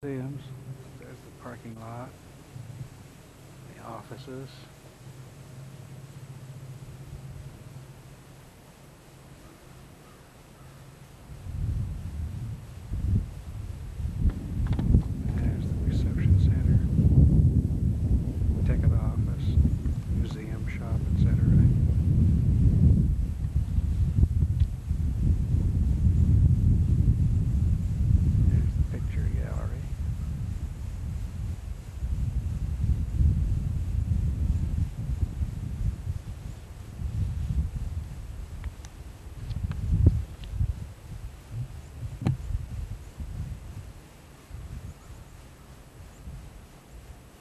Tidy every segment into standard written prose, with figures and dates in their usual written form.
museums. There's the parking lot, the offices. There's the reception center, ticket office, museum shop, etc. There's the picture gallery.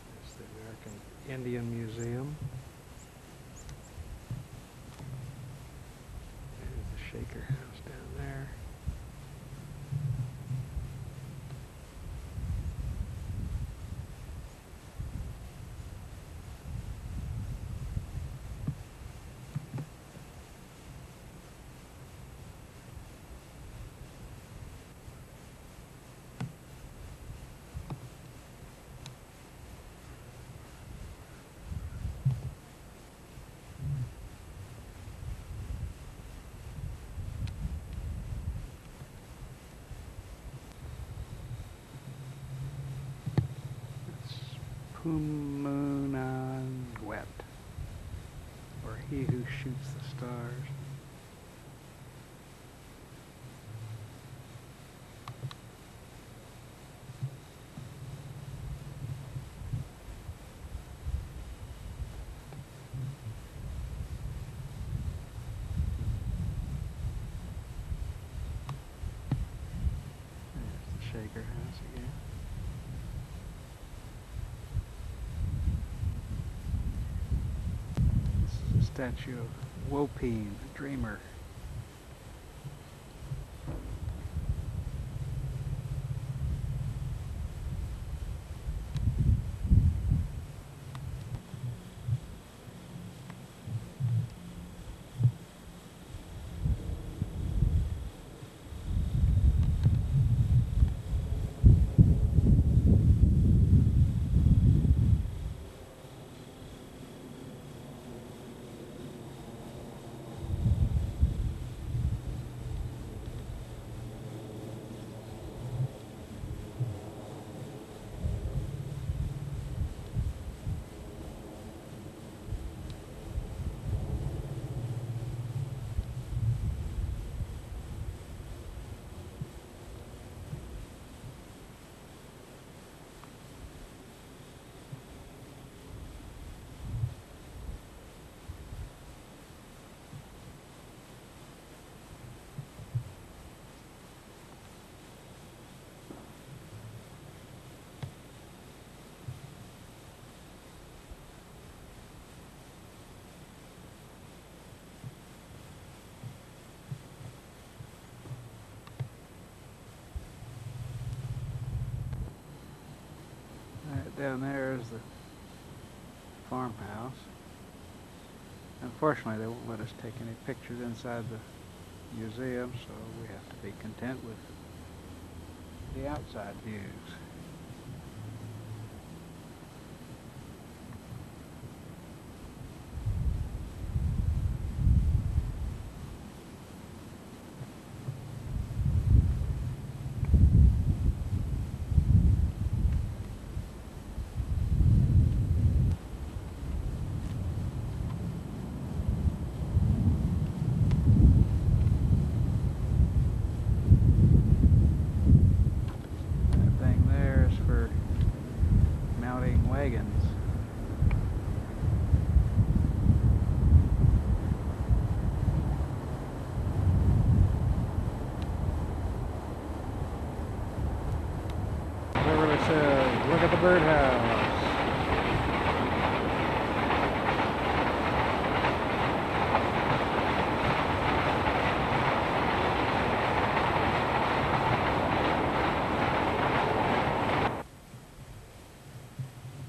There's the American Indian Museum. There's the Shaker House down there. Pumunanwet, or He Who Shoots the Stars. There's the Shaker House again. This is a statue of Wopine, the dreamer. Right down there is the farmhouse. Unfortunately, they won't let us take any pictures inside the museum, so we have to be content with the outside views. That thing there is for mounting wagons. Beverly says, look at the birdhouse.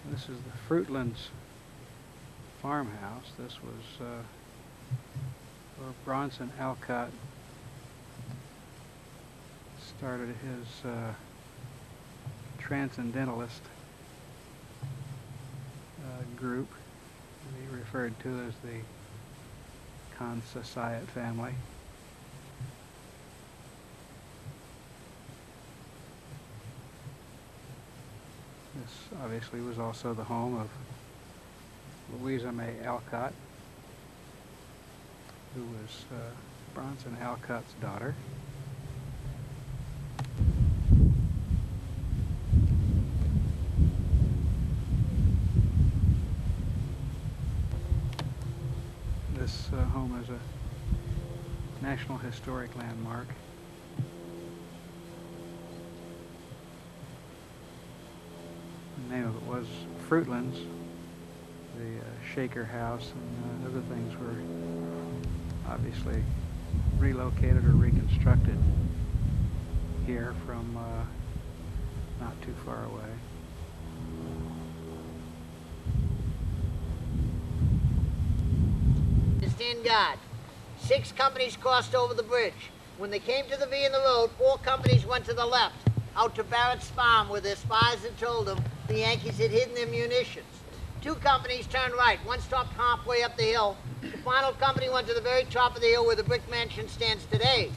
This is the Fruitlands farmhouse. This was where Bronson Alcott started his transcendentalist group, referred to as the Consociate family. This obviously was also the home of Louisa May Alcott, who was Bronson Alcott's daughter. This home is a National Historic Landmark. The name of it was Fruitlands. The Shaker House and other things were obviously relocated or reconstructed here from not too far away. Stand guard. 6 companies crossed over the bridge. When they came to the V in the road, 4 companies went to the left, out to Barrett's farm, where their spies had told them the Yankees had hidden their munitions. 2 companies turned right. One stopped halfway up the hill. The final company went to the very top of the hill where the brick mansion stands today.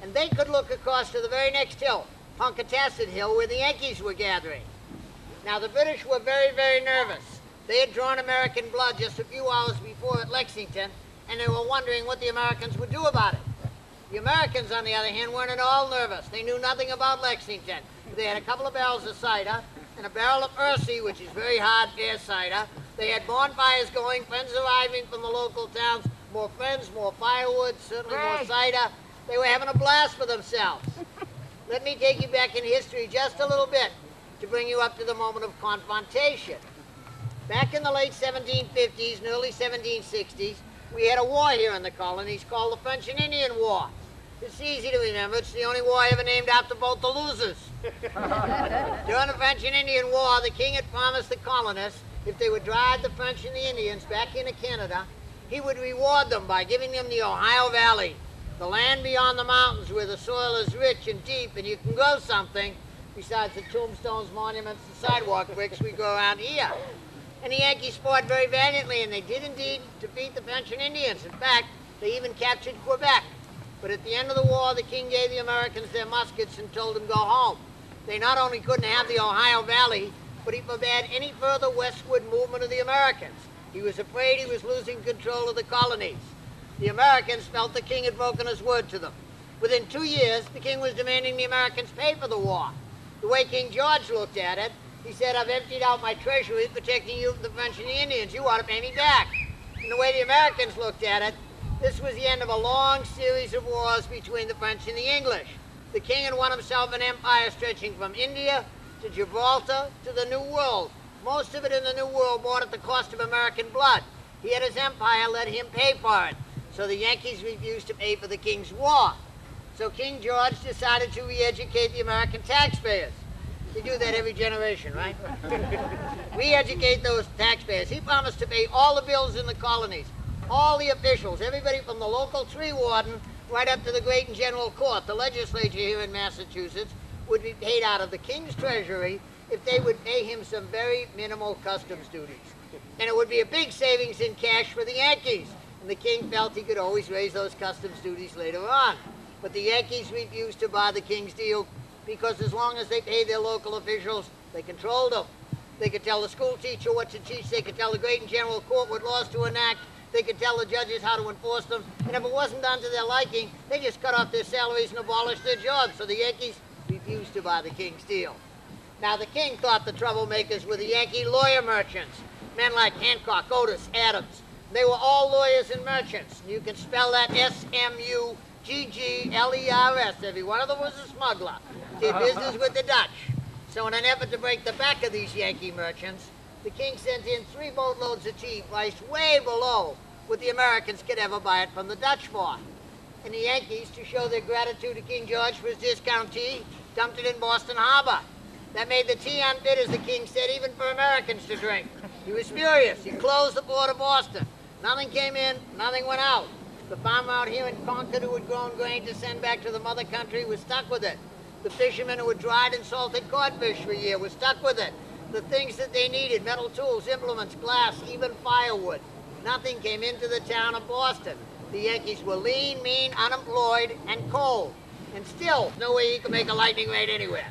And they could look across to the very next hill, Ponkatasset Hill, where the Yankees were gathering. Now, the British were very, very nervous. They had drawn American blood just a few hours before at Lexington, and they were wondering what the Americans would do about it. The Americans, on the other hand, weren't at all nervous. They knew nothing about Lexington. They had a couple of barrels of cider and a barrel of Ursi, which is very hard air cider. They had bonfires going, friends arriving from the local towns, more friends, more firewood, certainly more cider. They were having a blast for themselves. Let me take you back in history just a little bit to bring you up to the moment of confrontation. Back in the late 1750s and early 1760s, we had a war here in the colonies called the French and Indian War. It's easy to remember. It's the only war ever named after both the losers. During the French and Indian War, the king had promised the colonists if they would drive the French and the Indians back into Canada, he would reward them by giving them the Ohio Valley, the land beyond the mountains where the soil is rich and deep and you can grow something besides the tombstones, monuments, and sidewalk bricks we grow around here. And the Yankees fought very valiantly, and they did indeed defeat the French and Indians. In fact, they even captured Quebec. But at the end of the war, the king gave the Americans their muskets and told them to go home. They not only couldn't have the Ohio Valley, but he forbade any further westward movement of the Americans. He was afraid he was losing control of the colonies. The Americans felt the king had broken his word to them. Within 2 years, the king was demanding the Americans pay for the war. The way King George looked at it, he said, I've emptied out my treasury protecting you from the French and the Indians. You ought to pay me back. And the way the Americans looked at it, this was the end of a long series of wars between the French and the English. The king had won himself an empire stretching from India to Gibraltar to the New World. Most of it in the New World bought at the cost of American blood. He had his empire, let him pay for it. So the Yankees refused to pay for the king's war. So King George decided to re-educate the American taxpayers. They do that every generation, right? Re-educate those taxpayers. He promised to pay all the bills in the colonies, all the officials, everybody from the local tree warden right up to the great and general court. The legislature here in Massachusetts would be paid out of the king's treasury if they would pay him some very minimal customs duties. And it would be a big savings in cash for the Yankees. And the king felt he could always raise those customs duties later on. But the Yankees refused to buy the king's deal because as long as they paid their local officials, they controlled them. They could tell the school teacher what to teach. They could tell the great and general court what laws to enact. They could tell the judges how to enforce them. And if it wasn't done to their liking, they just cut off their salaries and abolished their jobs. So the Yankees refused to buy the king's deal. Now, the king thought the troublemakers were the Yankee lawyer merchants, men like Hancock, Otis, Adams. They were all lawyers and merchants. You can spell that S-M-U-G-G-L-E-R-S. Every one of them was a smuggler. Did business with the Dutch. So in an effort to break the back of these Yankee merchants, the king sent in 3 boatloads of tea priced way below what the Americans could ever buy it from the Dutch for. And the Yankees, to show their gratitude to King George for his discount tea, dumped it in Boston Harbor. That made the tea unfit, as the king said, even for Americans to drink. He was furious. He closed the port of Boston. Nothing came in, nothing went out. The farmer out here in Concord who had grown grain to send back to the mother country was stuck with it. The fishermen who had dried and salted codfish for a year were stuck with it. The things that they needed, metal tools, implements, glass, even firewood. Nothing came into the town of Boston. The Yankees were lean, mean, unemployed, and cold. And still, no way he could make a lightning raid anywhere.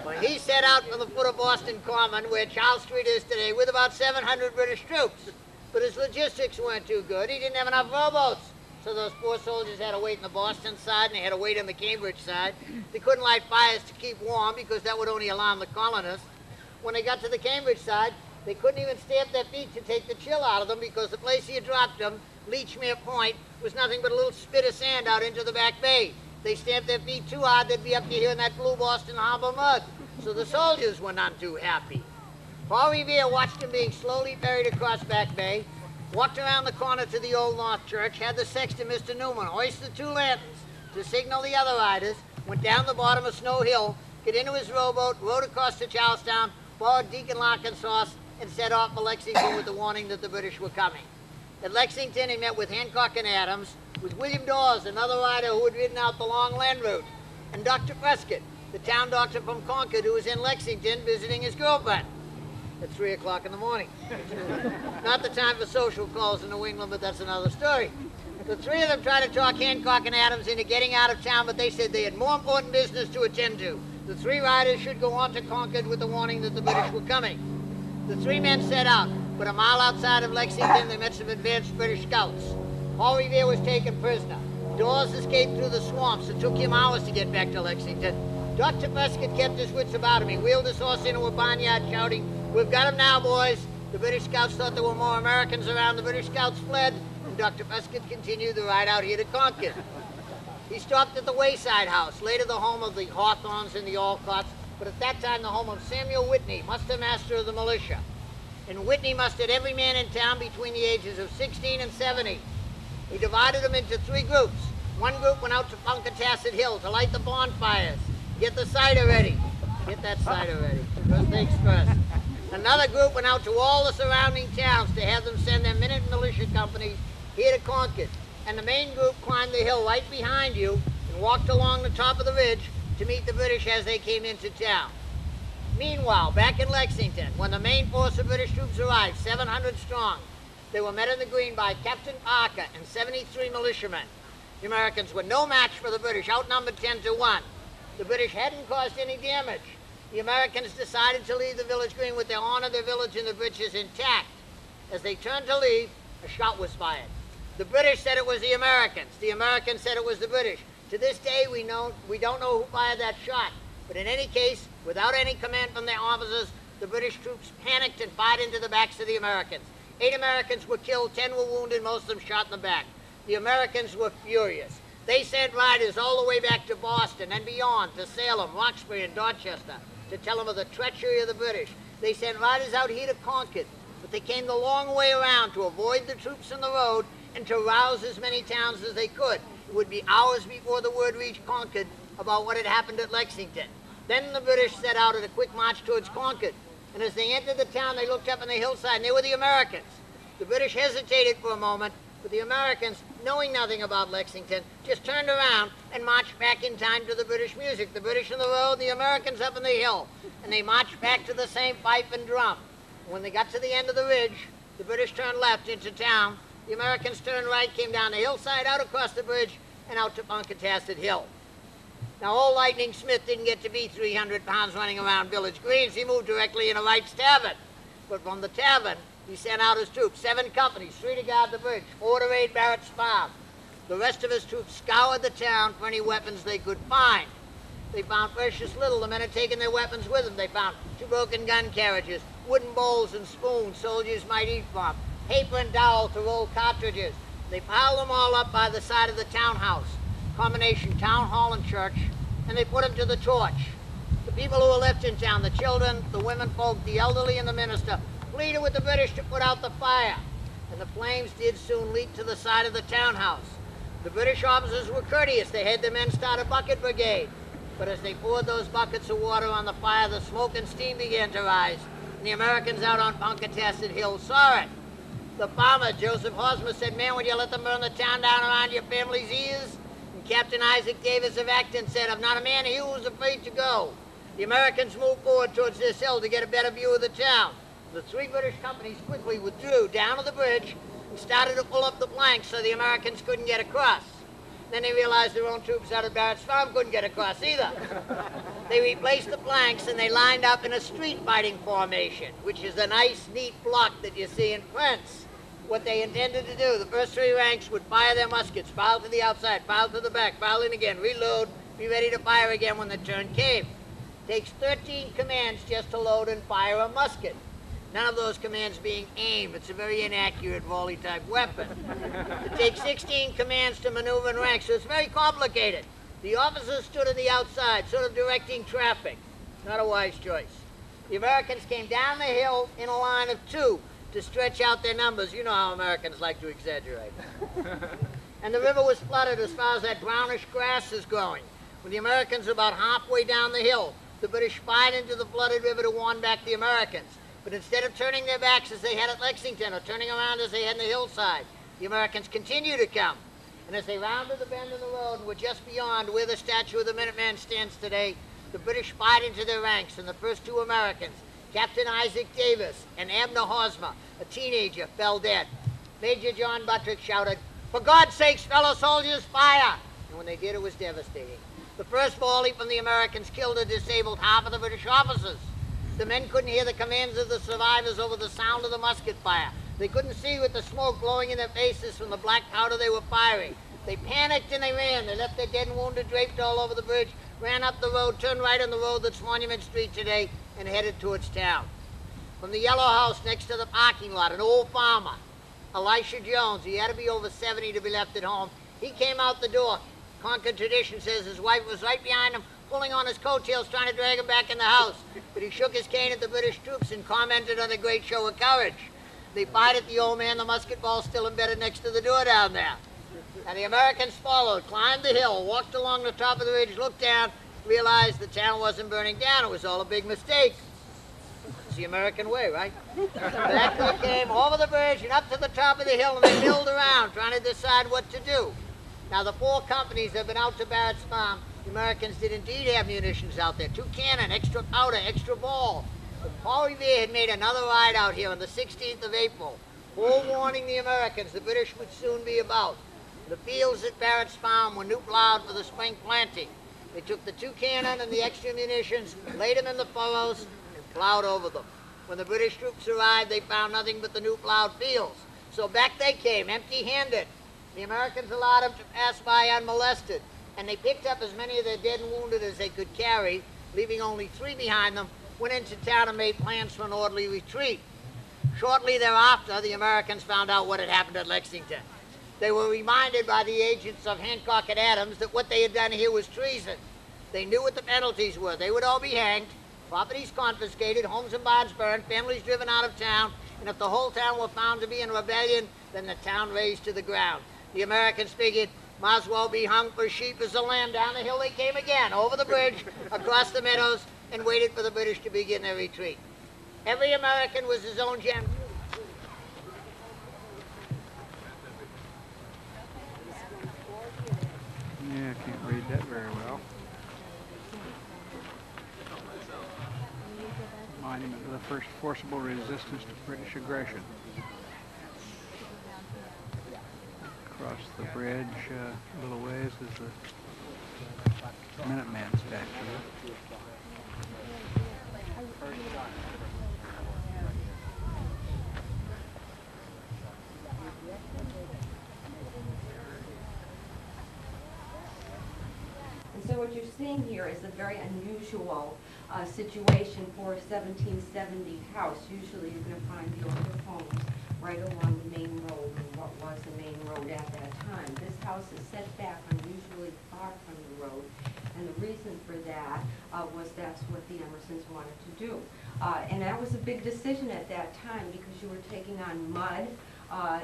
Well, he set out for the foot of Boston Common, where Charles Street is today, with about 700 British troops. But his logistics weren't too good. He didn't have enough rowboats. So those poor soldiers had to wait on the Boston side, and they had to wait on the Cambridge side. They couldn't light fires to keep warm, because that would only alarm the colonists. When they got to the Cambridge side, they couldn't even stamp their feet to take the chill out of them, because the place he had dropped them, Leechmere Point, was nothing but a little spit of sand out into the back bay. They stamped their feet too hard, they'd be up to here in that blue Boston Harbor mud. So the soldiers were none too happy. Paul Revere watched him being slowly buried across Back Bay, walked around the corner to the Old North Church, had the sexton, Mr. Newman, hoist the 2 lanterns to signal the other riders, went down the bottom of Snow Hill, got into his rowboat, rowed across to Charlestown, followed Deacon Larkin's horse, and set off for Lexington with the warning that the British were coming. At Lexington, he met with Hancock and Adams, with William Dawes, another rider who had ridden out the long land route, and Dr. Prescott, the town doctor from Concord, who was in Lexington visiting his girlfriend at 3 o'clock in the morning. Not the time for social calls in New England, but that's another story. The 3 of them tried to talk Hancock and Adams into getting out of town, but they said they had more important business to attend to. The 3 riders should go on to Concord with the warning that the British were coming. The 3 men set out, but a mile outside of Lexington, they met some advanced British scouts. Paul Revere was taken prisoner. Dawes escaped through the swamps. It took him hours to get back to Lexington. Dr. Prescott kept his wits about him. He wheeled his horse into a barnyard shouting, "We've got him now, boys." The British scouts thought there were more Americans around. The British scouts fled, and Dr. Prescott continued the ride out here to Concord. He stopped at the Wayside House, later the home of the Hawthorns and the Alcotts, but at that time the home of Samuel Whitney, muster master of the militia. And Whitney mustered every man in town between the ages of 16 and 70. He divided them into 3 groups. One group went out to Punkatasset Hill to light the bonfires, get the cider ready. Get that cider ready. First things first. Another group went out to all the surrounding towns to have them send their minute militia companies here to Concord. And the main group climbed the hill right behind you and walked along the top of the ridge to meet the British as they came into town. Meanwhile, back in Lexington, when the main force of British troops arrived, 700 strong, they were met in the green by Captain Parker and 73 militiamen. The Americans were no match for the British, outnumbered 10 to 1. The British hadn't caused any damage. The Americans decided to leave the village green with their honor, their village, and the breeches intact. As they turned to leave, a shot was fired. The British said it was the Americans. The Americans said it was the British. To this day, we don't know who fired that shot. But in any case, without any command from their officers, the British troops panicked and fired into the backs of the Americans. 8 Americans were killed, 10 were wounded, most of them shot in the back. The Americans were furious. They sent riders all the way back to Boston and beyond, to Salem, Roxbury, and Dorchester, to tell them of the treachery of the British. They sent riders out here to Concord, but they came the long way around to avoid the troops on the road and to rouse as many towns as they could. It would be hours before the word reached Concord about what had happened at Lexington. Then the British set out at a quick march towards Concord, and as they entered the town, they looked up on the hillside, and they were the Americans. The British hesitated for a moment, but the Americans, knowing nothing about Lexington, just turned around and marched back in time to the British music. The British on the road, the Americans up on the hill, and they marched back to the same pipe and drum. When they got to the end of the ridge, the British turned left into town. The Americans turned right, came down the hillside, out across the bridge, and out to Punkatasset Hill. Now, old Lightning Smith didn't get to be 300 pounds running around Village Greens. He moved directly into Wright's Tavern. But from the tavern, he sent out his troops, 7 companies, 3 to guard the bridge, 4 to raid Barrett's farm. The rest of his troops scoured the town for any weapons they could find. They found precious little. The men had taken their weapons with them. They found 2 broken gun carriages, wooden bowls and spoons soldiers might eat from, paper and dowel to roll cartridges. They piled them all up by the side of the townhouse, combination town hall and church, and they put them to the torch. The people who were left in town, the children, the women folk, the elderly, and the minister, pleaded with the British to put out the fire, and the flames did soon leap to the side of the townhouse. The British officers were courteous. They had the men start a bucket brigade. But as they poured those buckets of water on the fire, the smoke and steam began to rise, and the Americans out on Punkatasset Hill saw it. The farmer, Joseph Hosmer, said, "Man, would you let them burn the town down around your family's ears?" And Captain Isaac Davis of Acton said, "I'm not a man who was afraid to go." The Americans moved forward towards this hill to get a better view of the town. The three British companies quickly withdrew down to the bridge and started to pull up the planks so the Americans couldn't get across. Then they realized their own troops out of Barrett's Farm couldn't get across either. They replaced the planks and they lined up in a street fighting formation, which is a nice, neat block that you see in prints. What they intended to do, the first three ranks would fire their muskets, file to the outside, file to the back, file in again, reload, be ready to fire again when the turn came. Takes 13 commands just to load and fire a musket. None of those commands being aim. It's a very inaccurate volley-type weapon. It takes 16 commands to maneuver in ranks, so it's very complicated. The officers stood on the outside, sort of directing traffic. Not a wise choice. The Americans came down the hill in a line of two to stretch out their numbers. You know how Americans like to exaggerate. And the river was flooded as far as that brownish grass is growing. When the Americans were about halfway down the hill, the British spied into the flooded river to warn back the Americans. But instead of turning their backs as they had at Lexington or turning around as they had in the hillside, the Americans continued to come. And as they rounded the bend in the road and were just beyond where the statue of the Minuteman stands today, the British spied into their ranks, and the first two Americans, Captain Isaac Davis and Abner Hosmer, a teenager, fell dead. Major John Buttrick shouted, "For God's sakes, fellow soldiers, fire!" And when they did, it was devastating. The first volley from the Americans killed or disabled half of the British officers. The men couldn't hear the commands of the survivors over the sound of the musket fire. They couldn't see with the smoke blowing in their faces from the black powder they were firing. They panicked and they ran. They left their dead and wounded draped all over the bridge, ran up the road, turned right on the road that's Monument Street today, and headed towards town. From the yellow house next to the parking lot, an old farmer, Elisha Jones, he had to be over 70 to be left at home. He came out the door. Concord tradition says his wife was right behind him, pulling on his coattails, trying to drag him back in the house. But he shook his cane at the British troops and commented on the great show of courage. They fired at the old man, the musket ball still embedded next to the door down there. And the Americans followed, climbed the hill, walked along the top of the ridge, looked down, realized the town wasn't burning down. It was all a big mistake. It's the American way, right? Back they came over the bridge and up to the top of the hill, and they milled around, trying to decide what to do. Now, the four companies that have been out to Barrett's Farm, the Americans did indeed have munitions out there. 2 cannon, extra powder, extra ball. But Paul Revere had made another ride out here on the 16th of April, forewarning the Americans the British would soon be about. The fields at Barrett's Farm were new plowed for the spring planting. They took the 2 cannon and the extra munitions, laid them in the furrows, and plowed over them. When the British troops arrived, they found nothing but the new plowed fields. So back they came, empty-handed. The Americans allowed them to pass by unmolested, and they picked up as many of their dead and wounded as they could carry, leaving only 3 behind them, went into town and made plans for an orderly retreat. Shortly thereafter, the Americans found out what had happened at Lexington. They were reminded by the agents of Hancock and Adams that what they had done here was treason. They knew what the penalties were. They would all be hanged, properties confiscated, homes and barns burned, families driven out of town, and if the whole town were found to be in rebellion, then the town razed to the ground. The Americans figured, might as well be hung for sheep as a lamb. Down the hill they came again, over the bridge, across the meadows, and waited for the British to begin their retreat. Every American was his own general. Yeah, I can't read that very well. Monument of the first forcible resistance to British aggression. Across the bridge a little ways is the Minuteman statue. And so what you're seeing here is a very unusual situation for a 1770 house. Usually you're going to find the older homes right along the main road, and what was the main road at that time. This house is set back unusually far from the road, and the reason for that was that's what the Emersons wanted to do. And that was a big decision at that time because you were taking on mud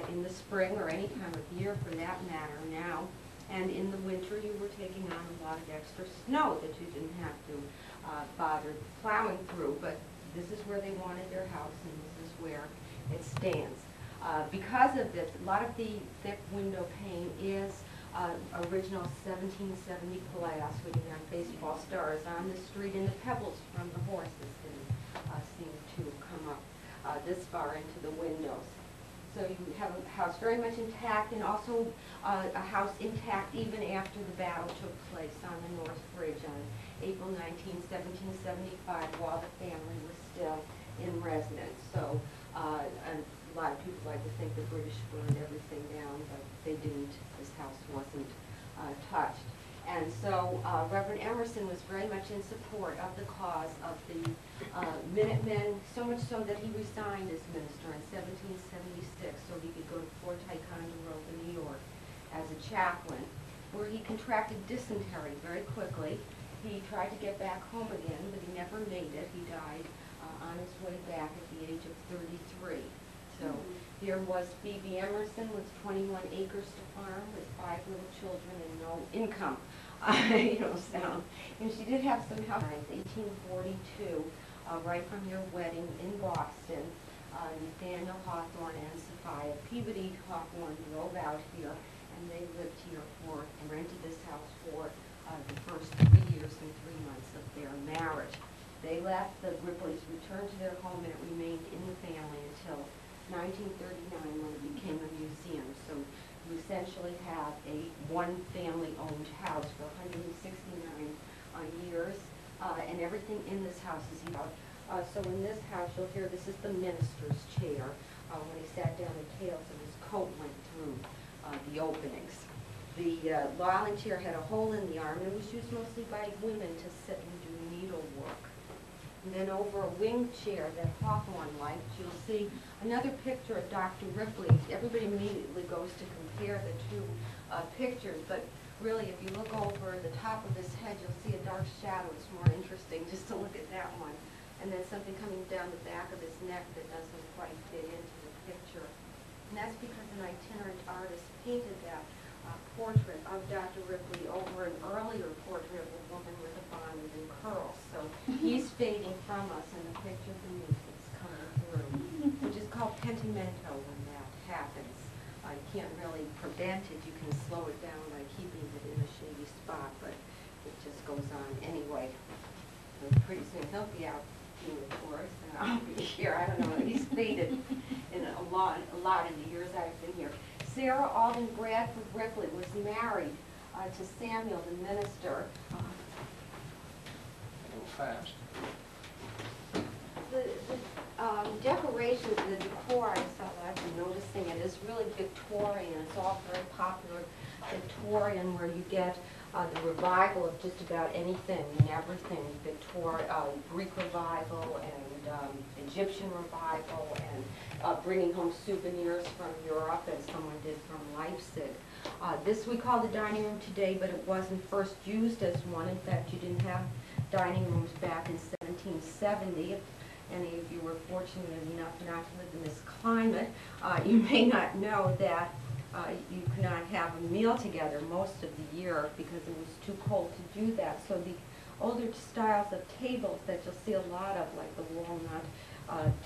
in the spring or any time of year for that matter now. And in the winter, you were taking on a lot of extra snow that you didn't have to bother plowing through. But this is where they wanted their house, and this is where it stands. Because of this, a lot of the thick window pane is original 1770 Palace, where you have baseball stars on the street, and the pebbles from the horses didn't seem to come up this far into the windows. So you have a house very much intact, and also a house intact even after the battle took place on the North Bridge on April 19, 1775, while the family was still in residence. So a lot of people like to think the British burned everything down, but they didn't. This house wasn't touched. And so Reverend Emerson was very much in support of the cause of the Minutemen, so much so that he resigned as minister in 1776 so he could go to Fort Ticonderoga, New York, as a chaplain, where he contracted dysentery very quickly. He tried to get back home again, but he never made it. He died on his way back at the age of 33. So here was Phoebe Emerson with 21 acres to farm with 5 little children and no income. And she did have some help. In 1842, right from your wedding in Boston, Nathaniel Hawthorne and Sophia Peabody Hawthorne drove out here, and they lived here and rented this house for the first 3 years and 3 months of their marriage. They left, the Ripleys returned to their home, and it remained in the family until 1939 when it became a museum. So you essentially have a one-family-owned house for 169 years, and everything in this house is about. So in this house, you'll hear this is the minister's chair. When he sat down, the tails of his coat went through the openings. The Leyland chair had a hole in the arm, and it was used mostly by women to sit and do needlework. And then over a wing chair that Hawthorne liked, you'll see another picture of Dr. Ripley. Everybody immediately goes to compare the two pictures, but really, if you look over the top of his head, you'll see a dark shadow. It's more interesting just to look at that one. And then something coming down the back of his neck that doesn't quite fit into the picture. And that's because an itinerant artist painted that portrait of Dr. Ripley over an earlier portrait of a woman with a bonnet and curls. So he's fading from us, and the picture beneath is coming through, which is called pentimento when that happens. You can't really prevent it. You can slow it down by keeping it in a shady spot, but it just goes on anyway. And pretty soon he'll be out doing the tours, and I'll be here. I don't know. He's faded in a lot in the years I've been here. Sarah Alden Bradford Ripley was married to Samuel, the minister. A little fast. The decorations, the decor, I've been noticing it, is really Victorian. It's all very popular Victorian, where you get the revival of just about anything and everything. Greek revival and Egyptian revival, and bringing home souvenirs from Europe, as someone did from Leipzig. This we call the dining room today, but it wasn't first used as one. In fact, you didn't have dining rooms back in 1770. If any of you were fortunate enough not to live in this climate, you may not know that you could not have a meal together most of the year because it was too cold to do that. So the older styles of tables that you'll see a lot of, like the walnut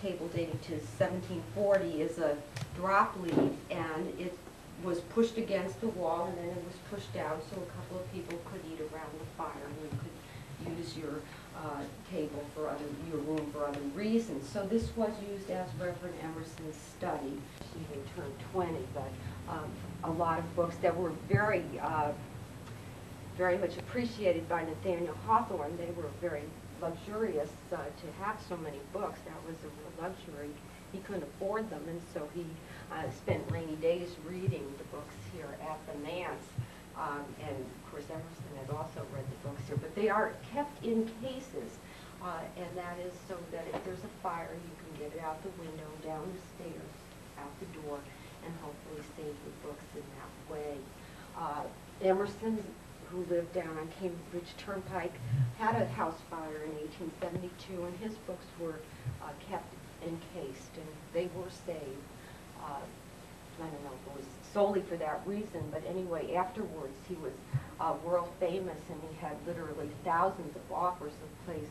table dating to 1740, is a drop leaf, and it was pushed against the wall, and then it was pushed out so a couple of people could eat around the fire, and you could use your table for your room for other reasons. So this was used as Reverend Emerson's study. She even turned 20, but a lot of books that were very much appreciated by Nathaniel Hawthorne. They were very luxurious to have so many books. That was a real luxury. He couldn't afford them, and so he spent rainy days reading the books here at the manse. And of course Emerson had also read the books here, but they are kept in cases, and that is so that if there's a fire, you can get it out the window, down the stairs, out the door, and hopefully save the books in that way. Emerson, who lived down on Cambridge Turnpike, had a house fire in 1872, and his books were kept encased, and they were saved. I don't know if it was solely for that reason, but anyway, afterwards he was world famous, and he had literally thousands of offers of places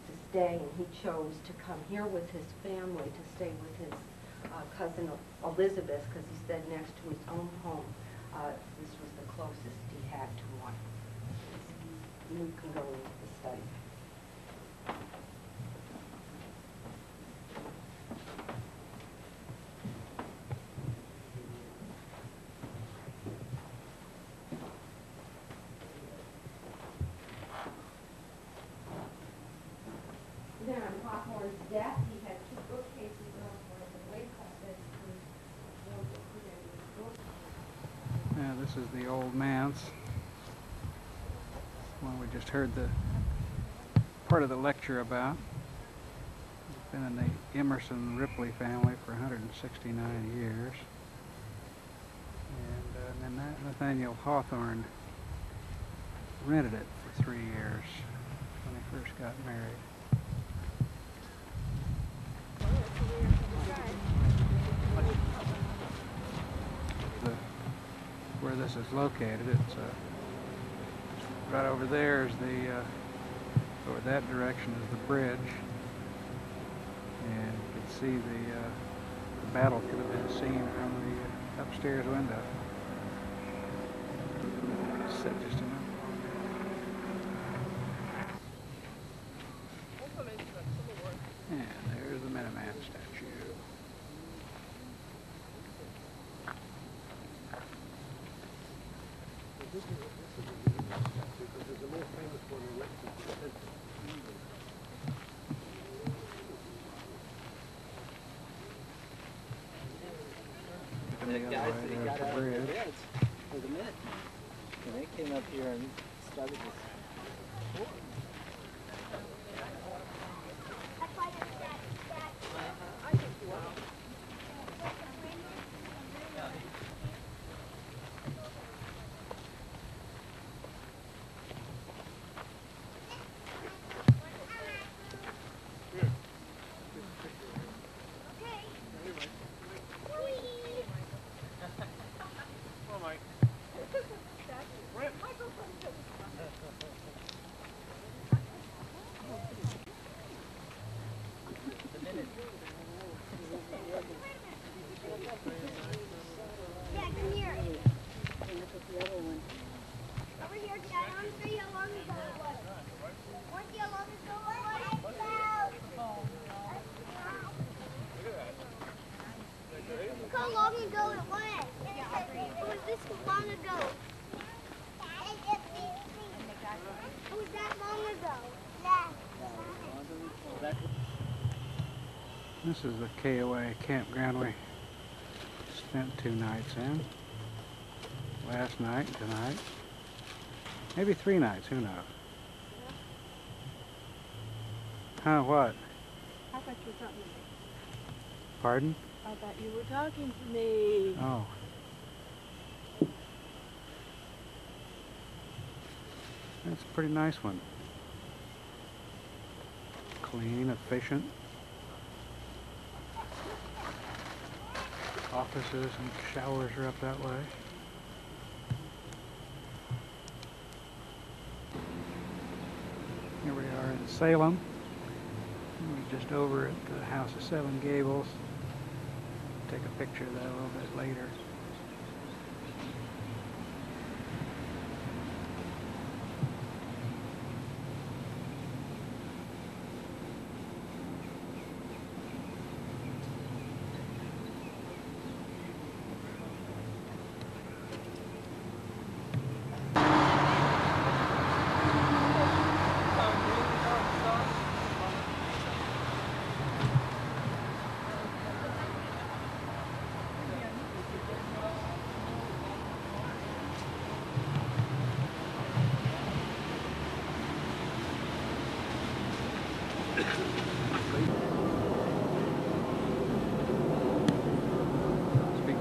to stay, and he chose to come here with his family to stay with his cousin Elizabeth, because he said next to his own home this was the closest and then we can go into the study. Then on Hawthorne's death, he had two bookcases on for the way closet. Yeah, this is the old manse. One we just heard the part of the lecture about. It's been in the Emerson Ripley family for 169 years. And then Nathaniel Hawthorne rented it for 3 years when they first got married. Where this is located, it's right over there is over that direction is the bridge, and you can see the battle could have been seen from the upstairs window. Sit just a minute. And there's the Minuteman statue. There's a more famous one erected to the center. The guys that he got out of their beds for the minute. And they came up here and started this. How long ago it was? It was this long ago. It was that long ago. This is the KOA campground we spent 2 nights in. Last night, tonight. Maybe 3 nights, who knows? Huh, what? I thought you were talking to me. Pardon? I thought you were talking to me. Oh. That's a pretty nice one. Clean, efficient. Offices and showers are up that way. Here we are in Salem. We're just over at the House of Seven Gables. Take a picture of that a little bit later.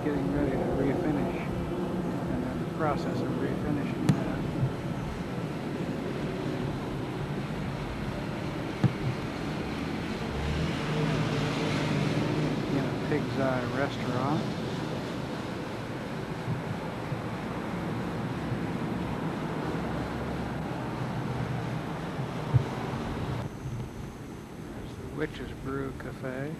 Getting ready to refinish, and in the process of refinishing that. In a Pig's Eye restaurant. There's the Witch's Brew Cafe.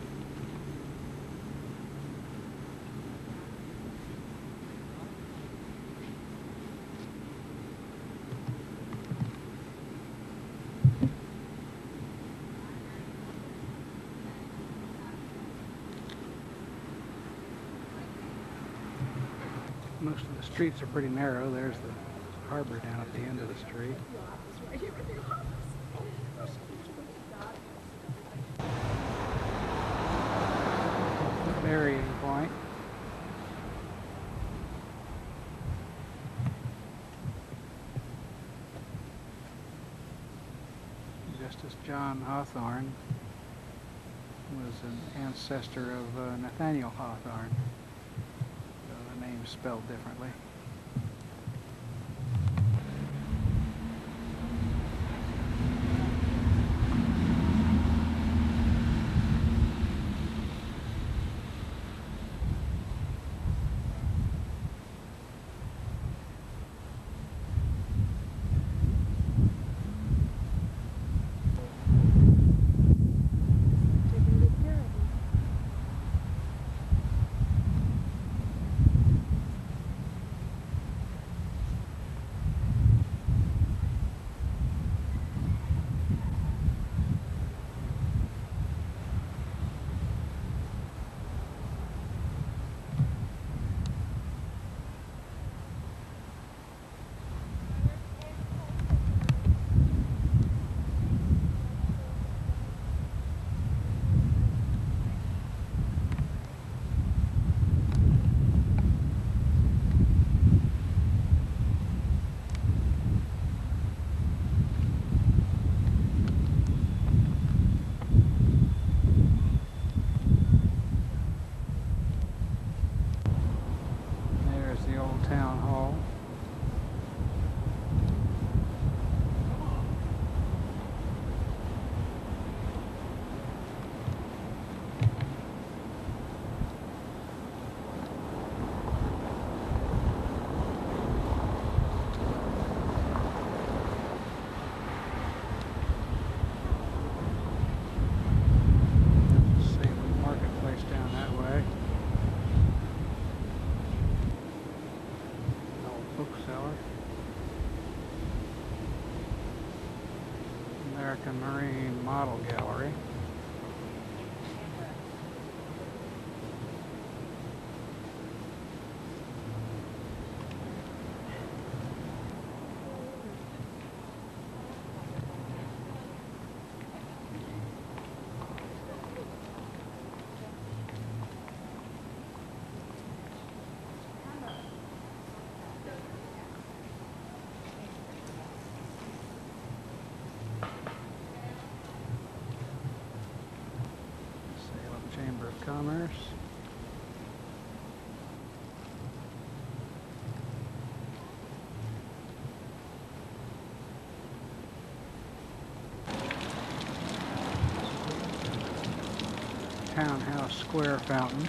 Most of the streets are pretty narrow. There's the harbor down at the end of the street. Burying point. Justice John Hawthorne was an ancestor of Nathaniel Hawthorne. So the name's spelled differently. Taking good care of him. There's the old town hall. Salem Marketplace down that way. Old bookseller. American Marine Model Gallery. Salem Chamber of Commerce. Townhouse Square Fountain.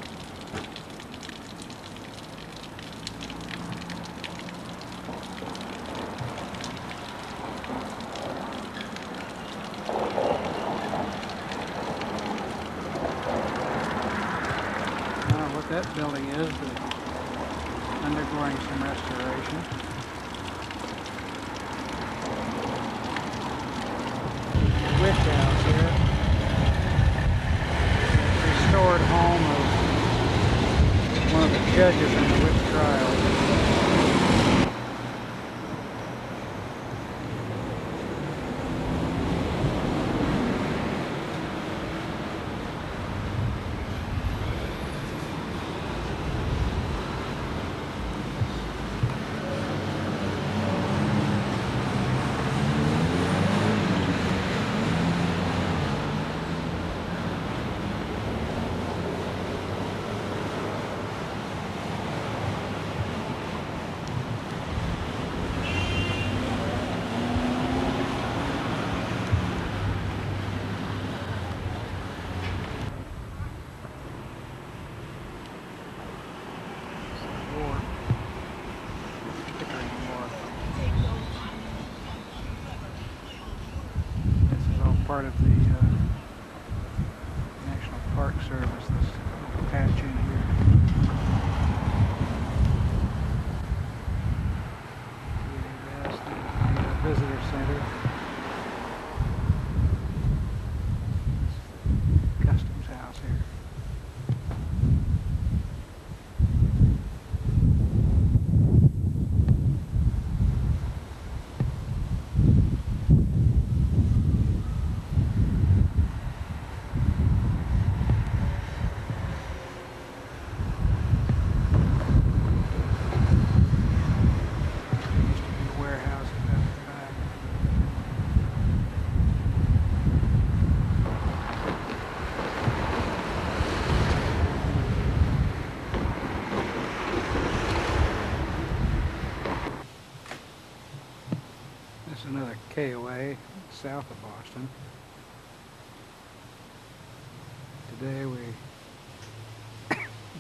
What that building is, but undergoing some restoration. Wick House here. Restored home of one of the judges in the Wick trial. Part of the National Park Service, this patch in here. That's the visitor center. Customs house here. It's another KOA south of Boston. Today we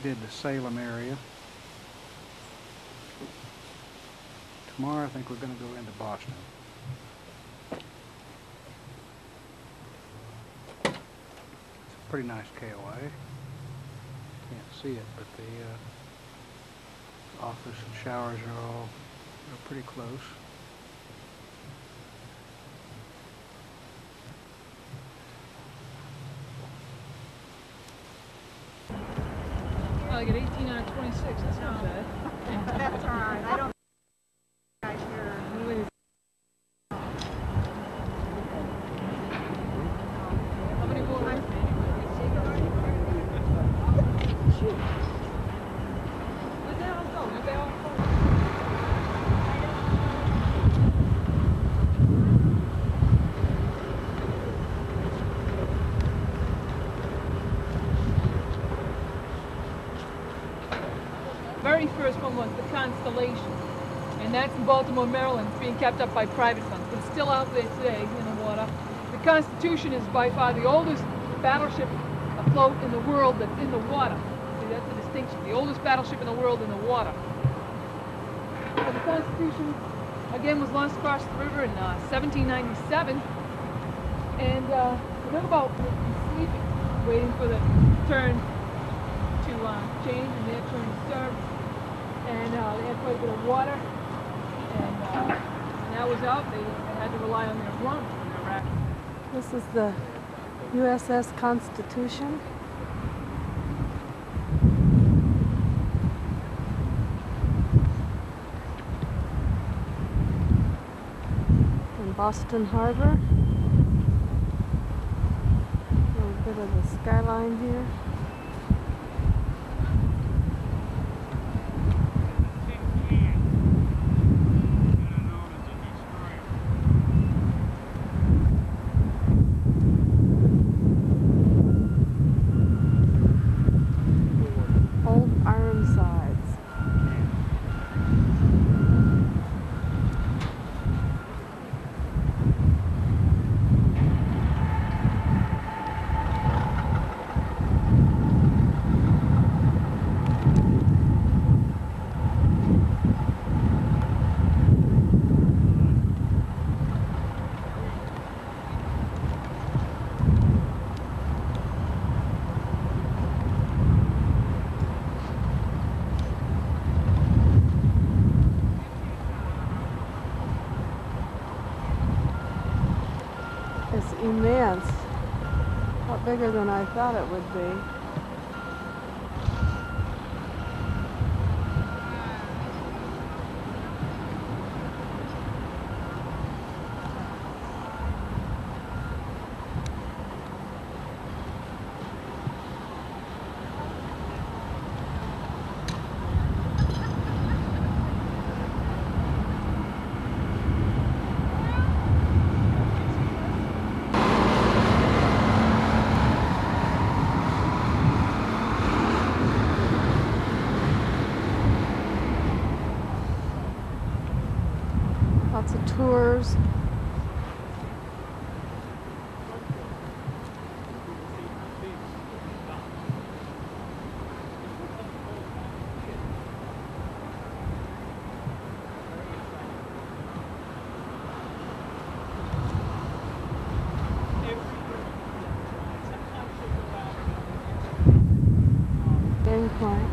did the Salem area. Tomorrow I think we're going to go into Boston. It's a pretty nice KOA. Can't see it, but the office and showers are pretty close. I get 18 out of 26. That's not bad. That's all right. I don't guys here. How many more? Where'd they all go? Where'd they all go? Very first one was the Constellation, and that's in Baltimore, Maryland. It's being kept up by private funds, but it's still out there today in the water. The Constitution is by far the oldest battleship afloat in the world that's in the water. See, that's the distinction. The oldest battleship in the world in the water. So the Constitution, again, was launched across the river in 1797, and remember about sleeping, waiting for the turn to change and their turn to serve. And they had quite a bit of water, and when that was out, they had to rely on their rum and their rations. This is the USS Constitution. In Boston Harbor. A little bit of the skyline here. It's immense. A lot bigger than I thought it would be. Lots of tours. Gangplank.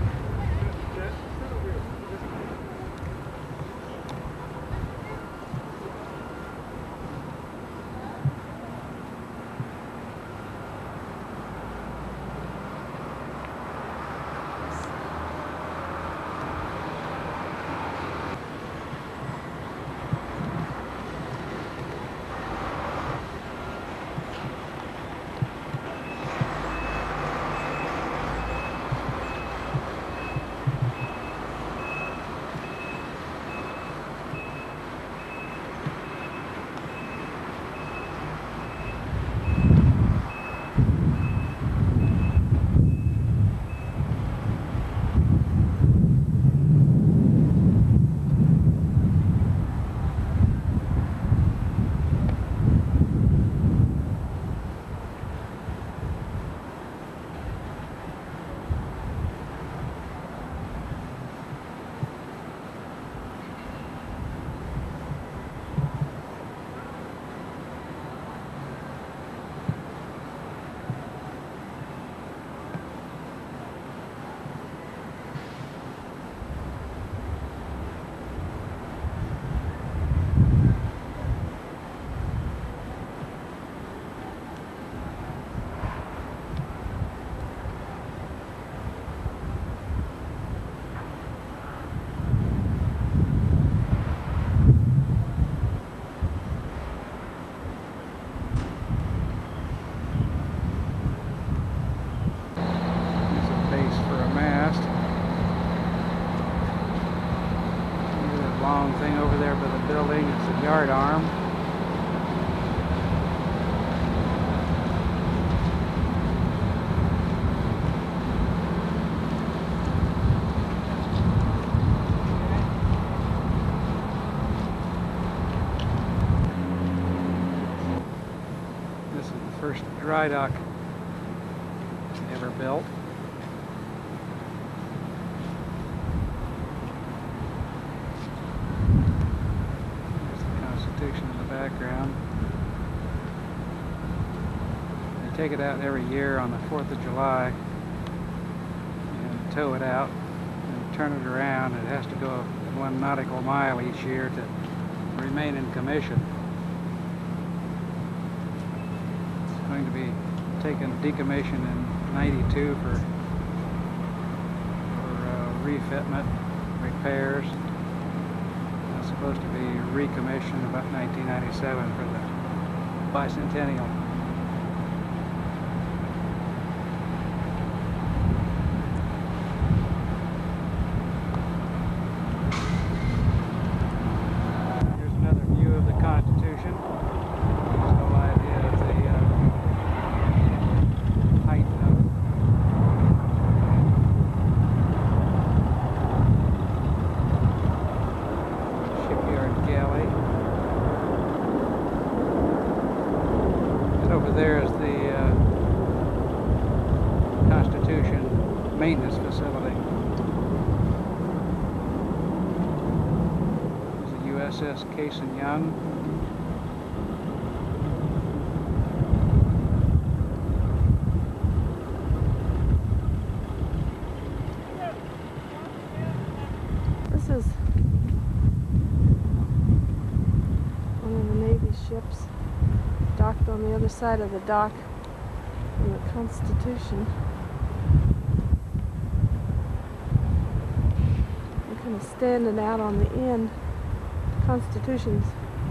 of the building is the yard arm. This is the first dry dock ever built. There's the Constitution in the background. They take it out every year on the 4th of July and tow it out and turn it around. It has to go 1 nautical mile each year to remain in commission. It's going to be taken decommissioned in '92 for refitment, repairs. It's supposed to be recommissioned about 1997 for the bicentennial. Here's another view of the Constitution. Gives no idea of the height of shipyard galley. And over there is the Constitution maintenance facility. There's the USS Case and Young. This is one of the Navy ships docked on the other side of the dock from the Constitution. I'm kind of standing out on the end. Constitution's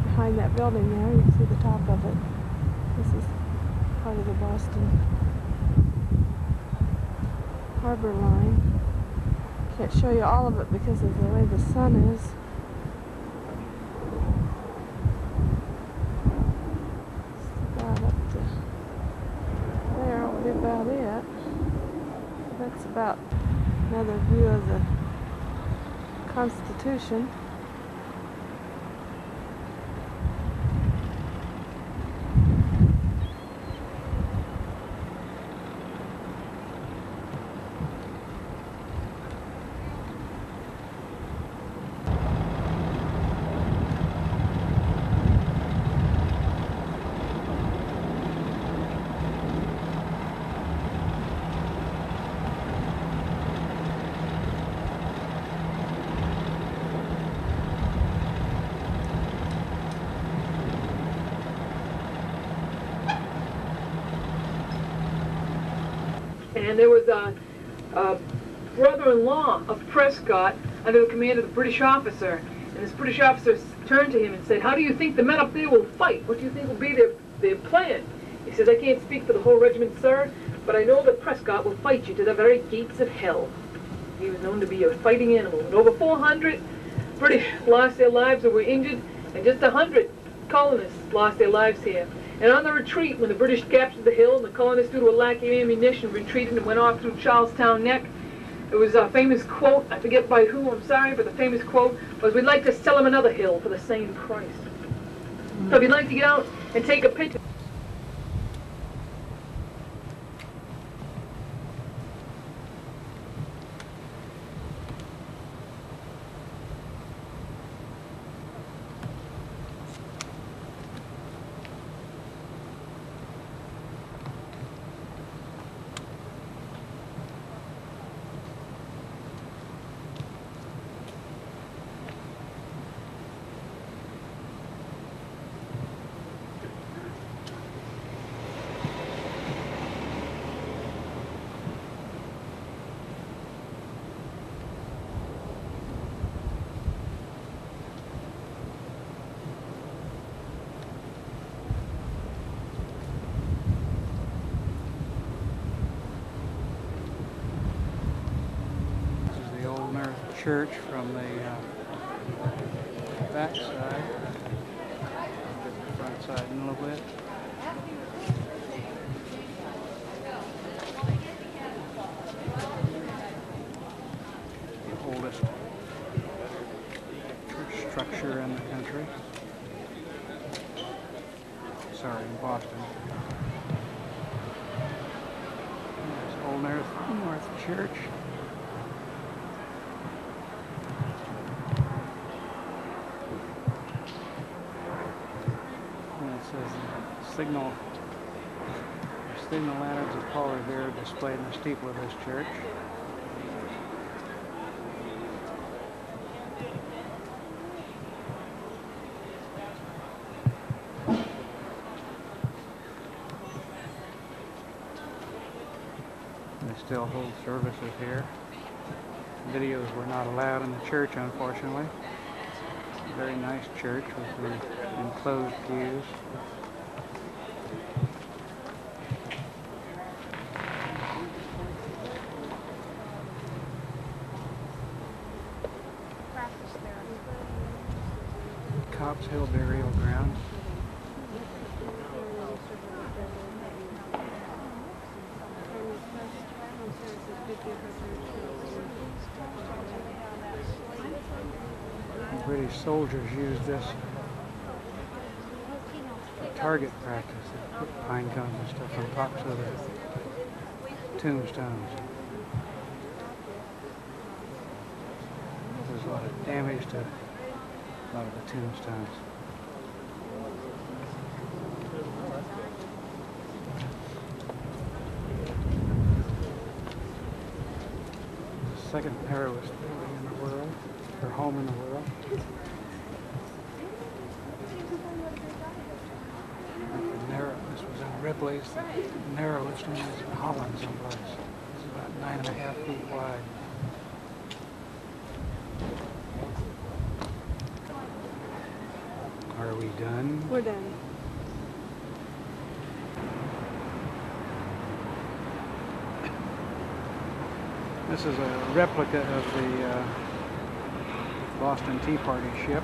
behind that building there. You can see the top of it. This is part of the Boston Harbor line. Can't show you all of it because of the way the sun is. Just about up to there will be about it. That's about another view of the Constitution. And there was a brother-in-law of Prescott under the command of the British officer. And this British officer turned to him and said, "How do you think the men up there will fight? What do you think will be their plan?" He says, "I can't speak for the whole regiment, sir, but I know that Prescott will fight you to the very gates of hell." He was known to be a fighting animal. And over 400 British lost their lives or were injured, and just 100 colonists lost their lives here. And on the retreat, when the British captured the hill, and the colonists, due to a lack of ammunition, retreated and went off through Charlestown Neck, there was a famous quote, I forget by who, I'm sorry, but the famous quote was, "We'd like to sell them another hill for the same price." So if you'd like to get out and take a picture. This is the old North Church from the back side. Get the front side in a little bit. The oldest church structure in the country. Sorry, in Boston. There's Old North Church. And it says signal lanterns of Paul Revere displayed in the steeple of this church. They still hold services here. Videos were not allowed in the church, unfortunately. Very nice church with the enclosed pews. Cops Hill Burial Ground. British soldiers used this for target practice. They put pine cones and stuff on tops of the tombstones. There's a lot of damage to a lot of the tombstones. The second perilous building in the world, or home in the world. This was in Ripley's. The narrowest one is in Holland someplace. It's about 9.5 feet wide. Are we done? We're done. This is a replica of the Boston Tea Party ship.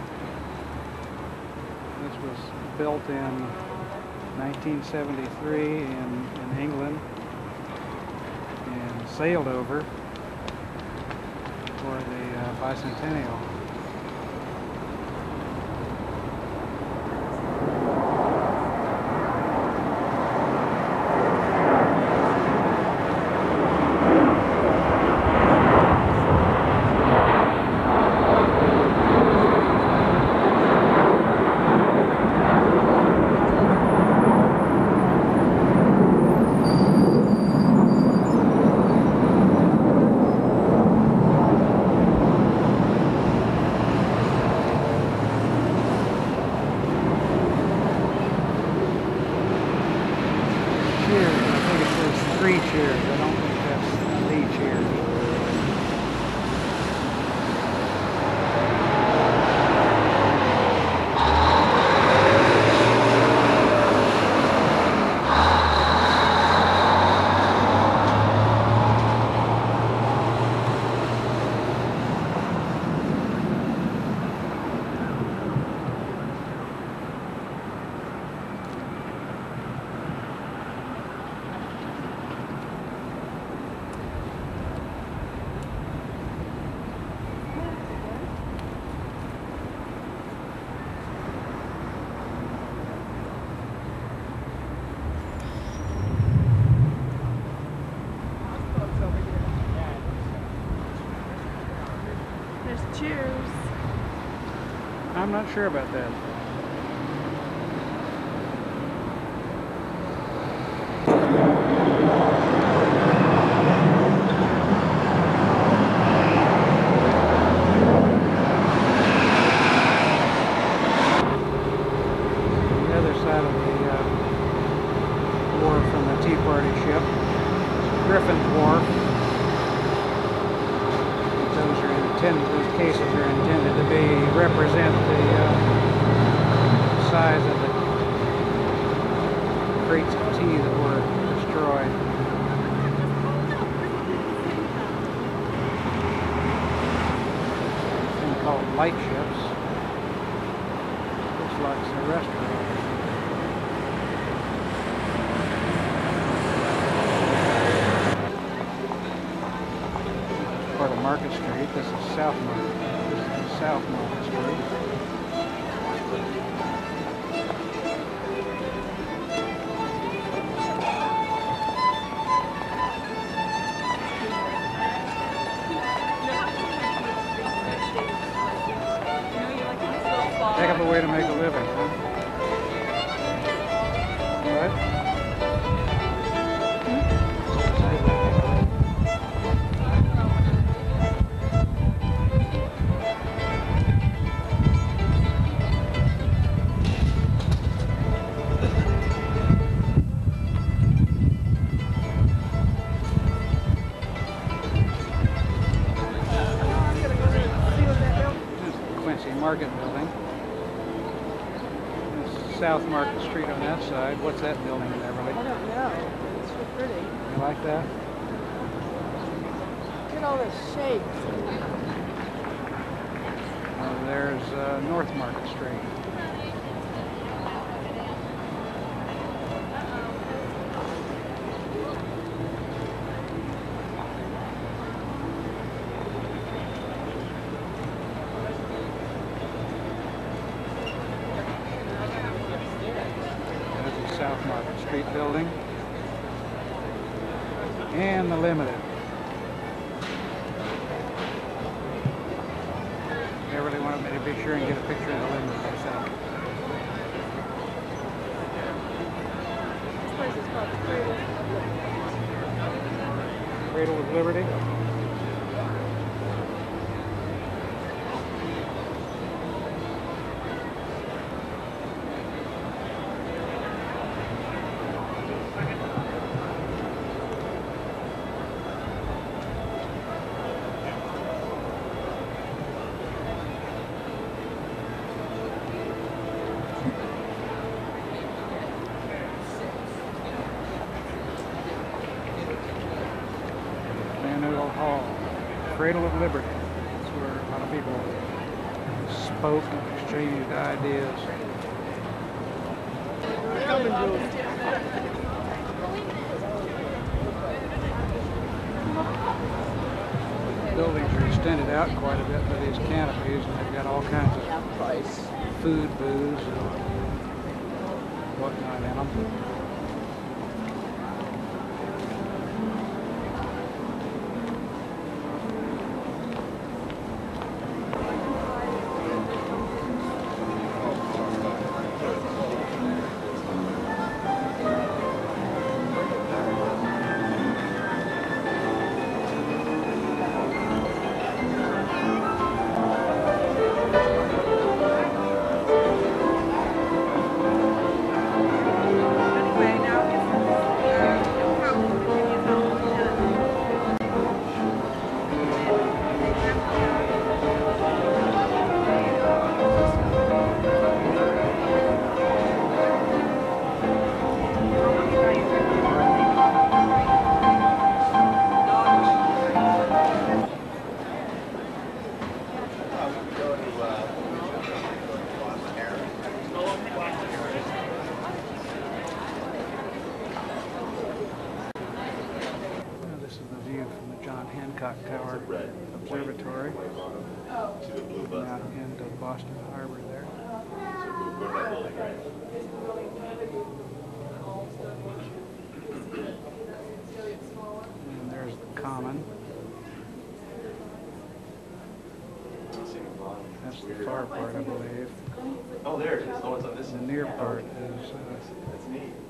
This was built in 1973 in England and sailed over for the bicentennial. Three cheers. I don't think that's the cheers. There's cheers. I'm not sure about that. The other side of the wharf from the Tea Party ship, Griffin's Wharf. Those cases are intended to represent the size of the crates of tea that were destroyed. They're called light ships. restaurant. Part of Market Street. This is South Market. This is South Market Street. Heck of a way to make a living, huh? What? Quincy Market Building. South Market Street on that side. What's that building in Everly? I don't know. It's so pretty. You like that? Look at all the shapes. There's North Market Street. South Market Street building and the Limited. They really wanted me to be sure and get a picture of the Limited myself. This place is called the Cradle. Cradle of Liberty. Faneuil Hall, Cradle of Liberty. That's where a lot of people spoke and exchanged ideas. Buildings are extended out quite a bit by these canopies, and they've got all kinds of food, booze, and whatnot in them. Hancock Tower Observatory out into Boston Harbor there. And there's the Common. That's the far part, I believe. Oh, there it is. Oh, it's on this The near part is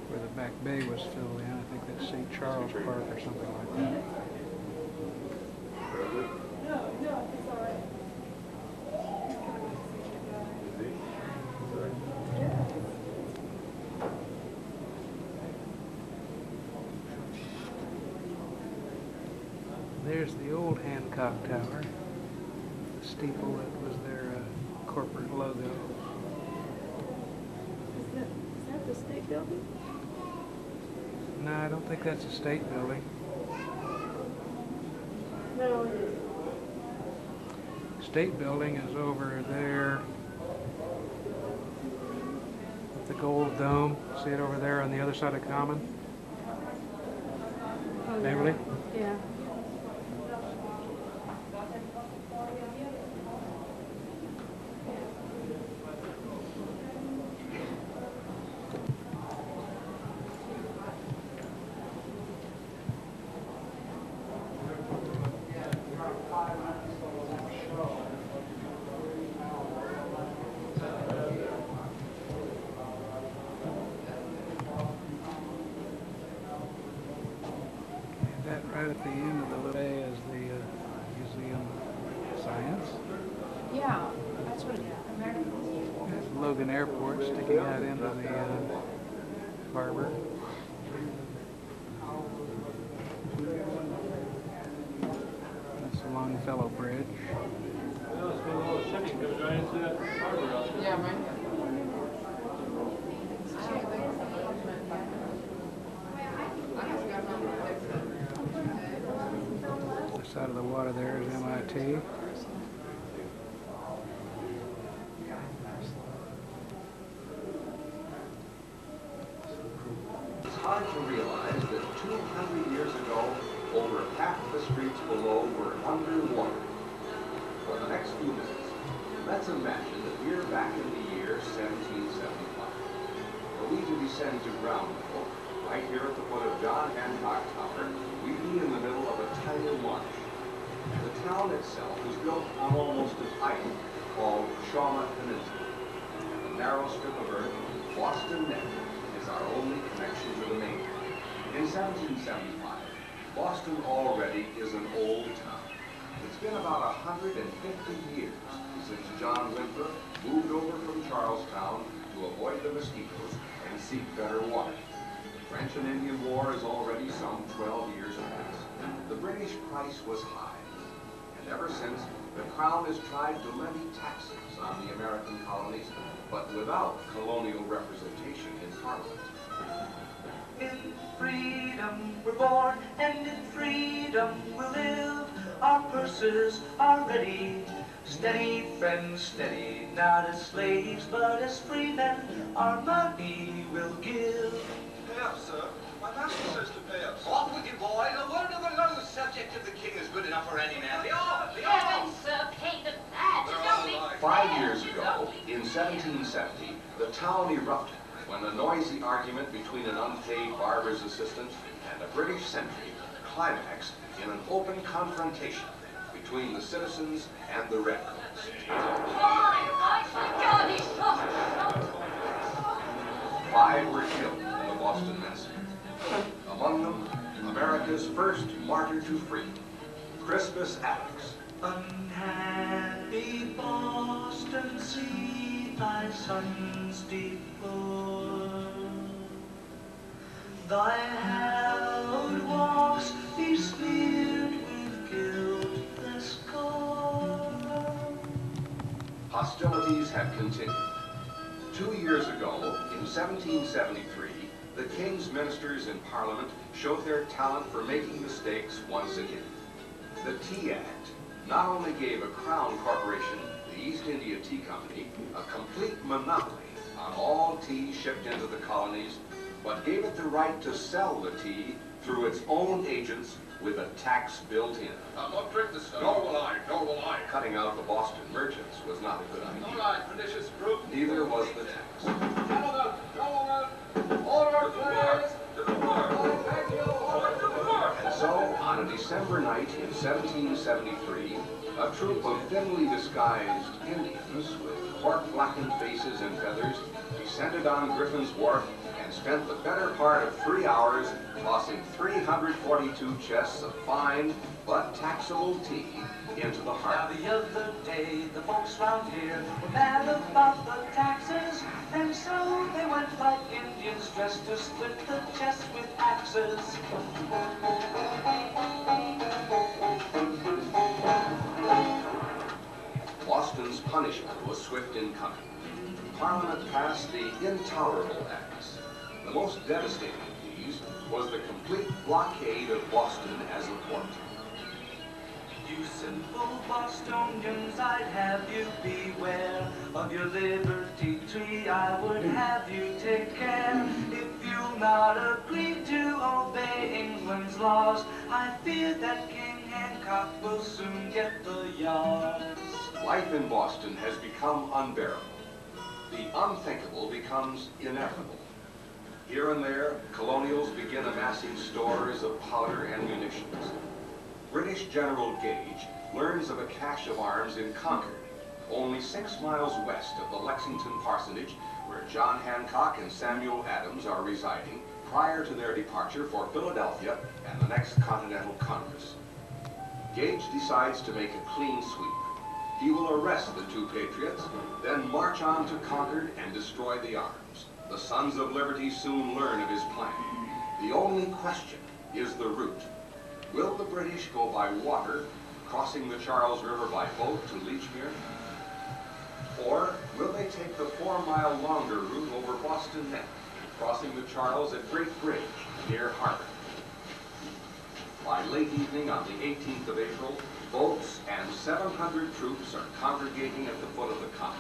where the back bay was filled in. I think that's St. Charles Park or something like that. There's the old Hancock Tower, the steeple that was their corporate logo. Is that the state building? No, I don't think that's a state building. No, it isn't. State building is over there the Gold Dome. See it over there on the other side of Common? Oh, Beverly? Yeah. That right at the end of the little bay is the Museum of Science. Yeah, that's what American Museum. There's Logan Airport sticking out into the harbor. That's the Longfellow Bridge. Yeah, right. The side of the water there is MIT. It's hard to realize that 200 years ago, over half the streets below were underwater. For the next few minutes, let's imagine that we're back in the year 1775. Were we to descend to ground level, right here at the foot of John Hancock Tower, we'd be in the middle of a tiny marsh. The town itself was built on almost an island called Shawmut Peninsula. The narrow strip of earth, Boston Neck, is our only connection to the mainland. In 1775, Boston already is an old town. It's been about 150 years since John Winthrop moved over from Charlestown to avoid the mosquitoes and seek better water. The French and Indian War is already some 12 years past. The British price was high, and ever since, the Crown has tried to levy taxes on the American colonies, but without colonial representation in Parliament. In freedom we're born, and in freedom we'll live. Our purses are ready. Steady, friends, steady. Not as slaves, but as free men. Our money we'll give. Pay up, sir. My master says to pay up, sir. Off with you, boy. The word of the low subject of the king is good enough for any man. Be off! Be off! sir, pay the badge. 5 years ago, in 1770, the town erupted when a noisy argument between an unpaid barber's assistant and a British sentry climaxed in an open confrontation between the citizens and the redcoats. 5 were killed in the Boston Massacre. Among them, America's first martyr to freedom, Crispus Attucks. Unhappy Boston, see thy sons deplore. Thy hallowed walks be smeared with guiltless gore. Hostilities had continued. 2 years ago, in 1773, the King's ministers in Parliament showed their talent for making mistakes once again. The Tea Act not only gave a Crown corporation, the East India Tea Company, a complete monopoly on all tea shipped into the colonies, but gave it the right to sell the tea through its own agents with a tax built in. I'll not drink this, sir. Nor will I. Nor will I. Cutting out the Boston merchants was not a good idea. All right, pernicious brute. Neither was the tax. Gentlemen, gentlemen, order, please. To the work. Thank you. Order to the work. And so, on a December night in 1773, a troop of thinly disguised Indians with cork-blackened faces and feathers descended on Griffin's Wharf and spent the better part of 3 hours tossing 342 chests of fine but taxable tea into the Now harbor. the other day, the folks round here were mad about the taxes, and so they went like Indians dressed to split the chest with axes. Boston's punishment was swift in coming. Parliament passed the Intolerable Acts. The most devastating of these was the complete blockade of Boston as a port. You sinful Bostonians, I'd have you beware of your liberty tree. I would have you take care. If you'll not agree to obey England's laws, I fear that King Hancock will soon get the yards. Life in Boston has become unbearable. The unthinkable becomes inevitable. Here and there, colonials begin amassing stores of powder and munitions. British General Gage learns of a cache of arms in Concord, only 6 miles west of the Lexington parsonage where John Hancock and Samuel Adams are residing prior to their departure for Philadelphia and the next Continental Congress. Gage decides to make a clean sweep. He will arrest the 2 patriots, then march on to Concord and destroy the arms. The Sons of Liberty soon learn of his plan. The only question is the route. Will the British go by water, crossing the Charles River by boat to Lechmere? Or will they take the 4-mile longer route over Boston Neck, crossing the Charles at Great Bridge near Harvard? By late evening on the 18th of April, boats and 700 troops are congregating at the foot of the Common.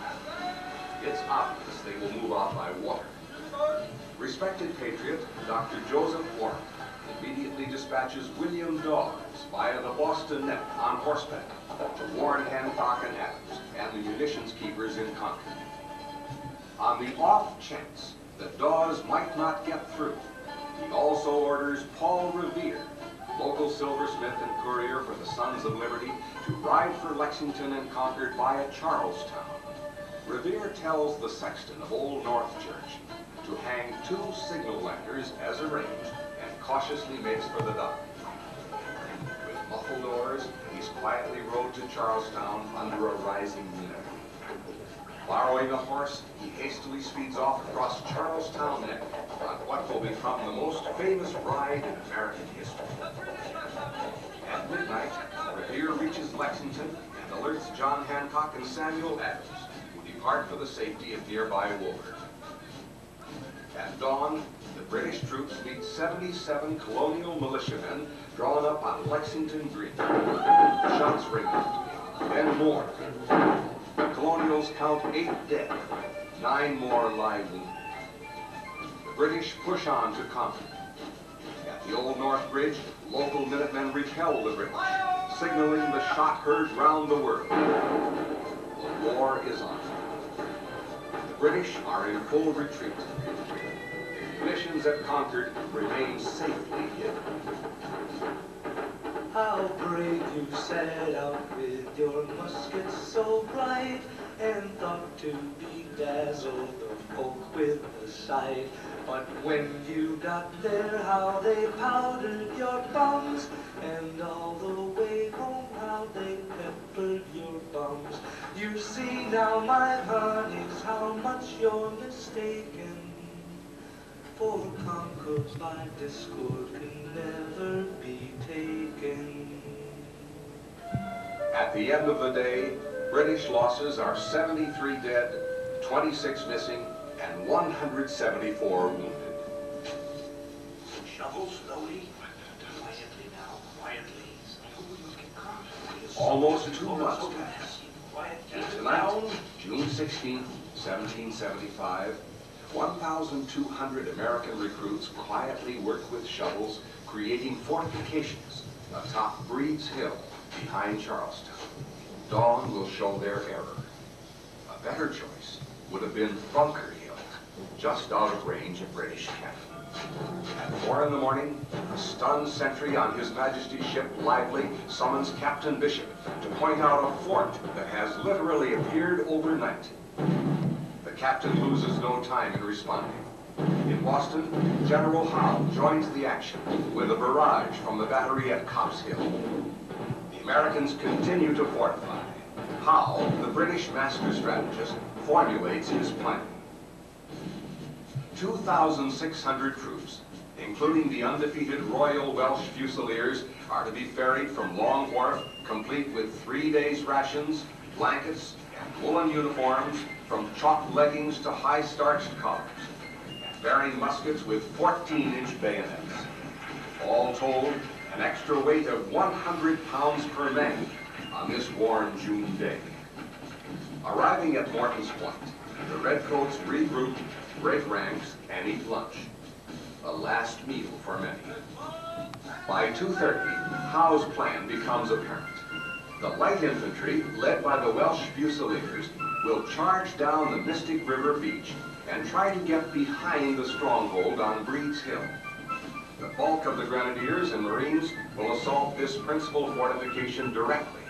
It's obvious they will move out by water. Respected patriot, Dr. Joseph Warren, immediately dispatches William Dawes via the Boston Neck on horseback to warn Hancock and Adams and the munitions keepers in Concord. On the off chance that Dawes might not get through, he also orders Paul Revere, local silversmith and courier for the Sons of Liberty, to ride for Lexington and Concord via Charlestown. Revere tells the sexton of Old North Church to hang 2 signal lanterns as arranged and cautiously makes for the dock. With muffled oars, he's quietly rowed to Charlestown under a rising moon. Borrowing a horse, he hastily speeds off across Charlestown Neck on what will become the most famous ride in American history. At midnight, Revere reaches Lexington and alerts John Hancock and Samuel Adams, who depart for the safety of nearby Woburn. At dawn, the British troops meet 77 colonial militiamen drawn up on Lexington Green. Shots ring out, then more. The colonials count 8 dead, 9 more lie wounded. The British push on to Concord. At the Old North Bridge, local Minutemen repel the British, signaling the shot heard round the world. The war is on. The British are in full retreat. The munitions at Concord remain safely hidden. How brave you set out with your muskets so bright, and thought to bedazzle the folk with a sight. But when you got there, how they powdered your bums, and all the way home, how they peppered your bums. You see now, my honeys, how much you're mistaken. For Concord's by discord can never be taken. At the end of the day, British losses are 73 dead, 26 missing, and 174 wounded. Shovel slowly. Quietly now, quietly. Almost 2 months pass. And tonight, June 16, 1775, 1,200 American recruits quietly work with shovels, creating fortifications atop Breed's Hill behind Charlestown. Dawn will show their error. A better choice would have been Bunker Hill, just out of range of British cannon. At 4 in the morning, a stunned sentry on His Majesty's ship Lively summons Captain Bishop to point out a fort that has literally appeared overnight. The captain loses no time in responding. In Boston, General Howe joins the action with a barrage from the battery at Copp's Hill. The Americans continue to fortify. Howe, the British master strategist, formulates his plan. 2,600 troops, including the undefeated Royal Welsh Fusiliers, are to be ferried from Long Wharf, complete with 3 days' rations, blankets, and woolen uniforms, from chalk leggings to high-starched collars, and bearing muskets with 14-inch bayonets. All told, an extra weight of 100 pounds per man on this warm June day. Arriving at Morton's Point, the Redcoats regroup, break ranks, and eat lunch. A last meal for many. By 2:30, Howe's plan becomes apparent. The light infantry, led by the Welsh Fusiliers, will charge down the Mystic River beach and try to get behind the stronghold on Breed's Hill. The bulk of the Grenadiers and Marines will assault this principal fortification directly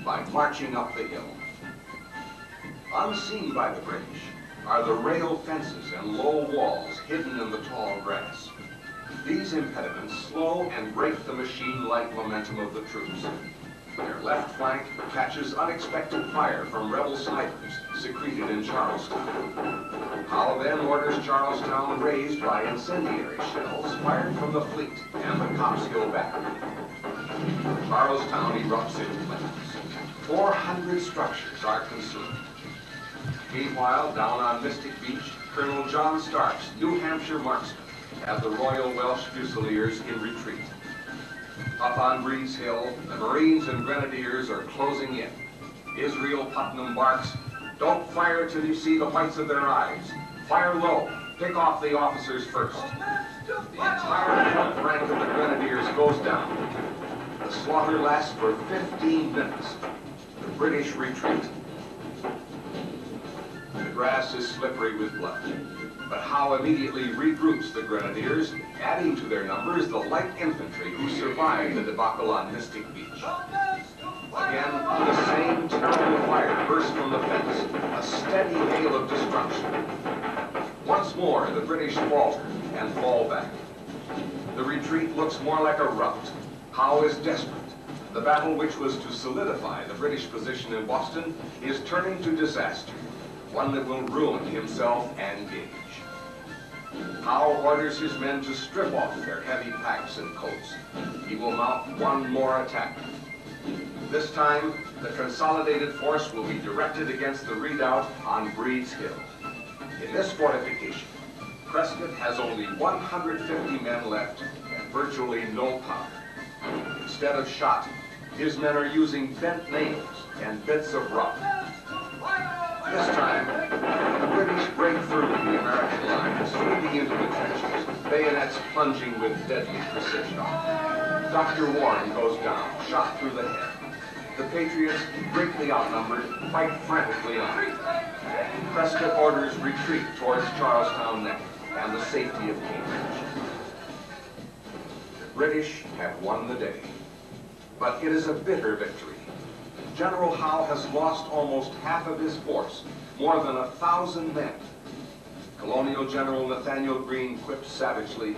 by marching up the hill. Unseen by the British are the rail fences and low walls hidden in the tall grass. These impediments slow and break the machine-like momentum of the troops. Their left flank catches unexpected fire from rebel snipers secreted in Charlestown. Howe then orders Charlestown razed by incendiary shells fired from the fleet and the Copp's Hill battery. Charlestown erupts into flames. 400 structures are consumed. Meanwhile, down on Mystic Beach, Colonel John Stark's New Hampshire marksmen have the Royal Welsh Fusiliers in retreat. Up on Breed's Hill, the Marines and Grenadiers are closing in. Israel Putnam barks, "Don't fire till you see the whites of their eyes. Fire low. Pick off the officers first." The entire front rank of the Grenadiers goes down. The slaughter lasts for 15 minutes. The British retreat. The grass is slippery with blood. But Howe immediately regroups the Grenadiers, adding to their numbers the light infantry who survived the debacle on Mystic Beach. Again, the same terrible fire bursts from the fence, a steady hail of destruction. Once more, the British falter and fall back. The retreat looks more like a rout. Howe is desperate. The battle which was to solidify the British position in Boston is turning to disaster, one that will ruin himself and Gage. Howe orders his men to strip off their heavy packs and coats. He will mount one more attack. This time, the consolidated force will be directed against the redoubt on Breed's Hill. In this fortification, Prescott has only 150 men left and virtually no powder. Instead of shot, his men are using bent nails and bits of rock. This time, the British break through the American lines, sweeping into the trenches, bayonets plunging with deadly precision. Dr. Warren goes down, shot through the head. The Patriots, greatly outnumbered, fight frantically on. Prescott orders retreat towards Charlestown Neck and the safety of Cambridge. The British have won the day, but it is a bitter victory. General Howe has lost almost half of his force, more than 1,000 men. Colonial General Nathaniel Greene quips savagely,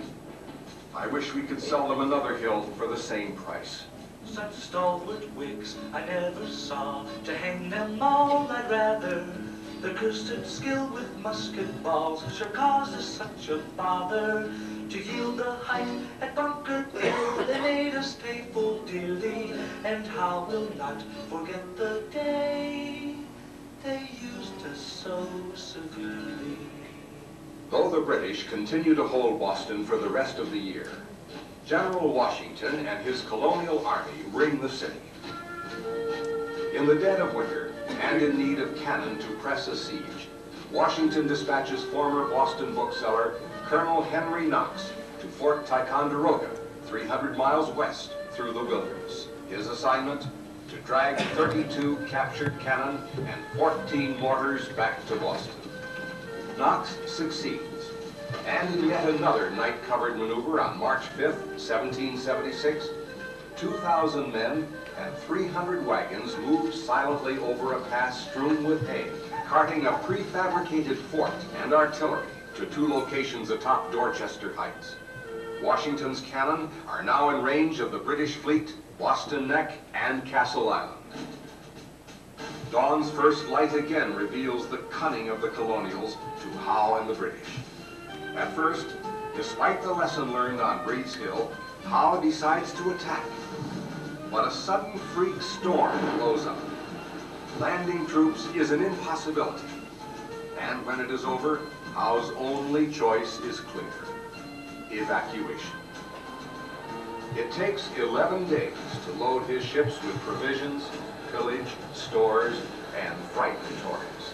"I wish we could sell them another hill for the same price." Such stalwart Whigs I never saw. To hang them all I'd rather. Their cursed skill with musket balls sure causes such a bother. To yield the height at Bunker Hill, they made us pay full dearly, and how will not forget the day they used us so severely. Though the British continue to hold Boston for the rest of the year, General Washington and his colonial army ring the city. In the dead of winter, and in need of cannon to press a siege, Washington dispatches former Boston bookseller Colonel Henry Knox to Fort Ticonderoga, 300 miles west through the wilderness. His assignment, to drag 32 captured cannon and 14 mortars back to Boston. Knox succeeds, and in yet another night-covered maneuver on March 5th, 1776, 2,000 men and 300 wagons moved silently over a pass strewn with hay, carting a prefabricated fort and artillery to 2 locations atop Dorchester Heights. Washington's cannon are now in range of the British fleet, Boston Neck, and Castle Island. Dawn's first light again reveals the cunning of the colonials to Howe and the British. At first, despite the lesson learned on Breed's Hill, Howe decides to attack. But a sudden freak storm blows up. Landing troops is an impossibility. And when it is over, Howe's only choice is clear: evacuation. It takes 11 days to load his ships with provisions, pillaged, stores, and fright notorious.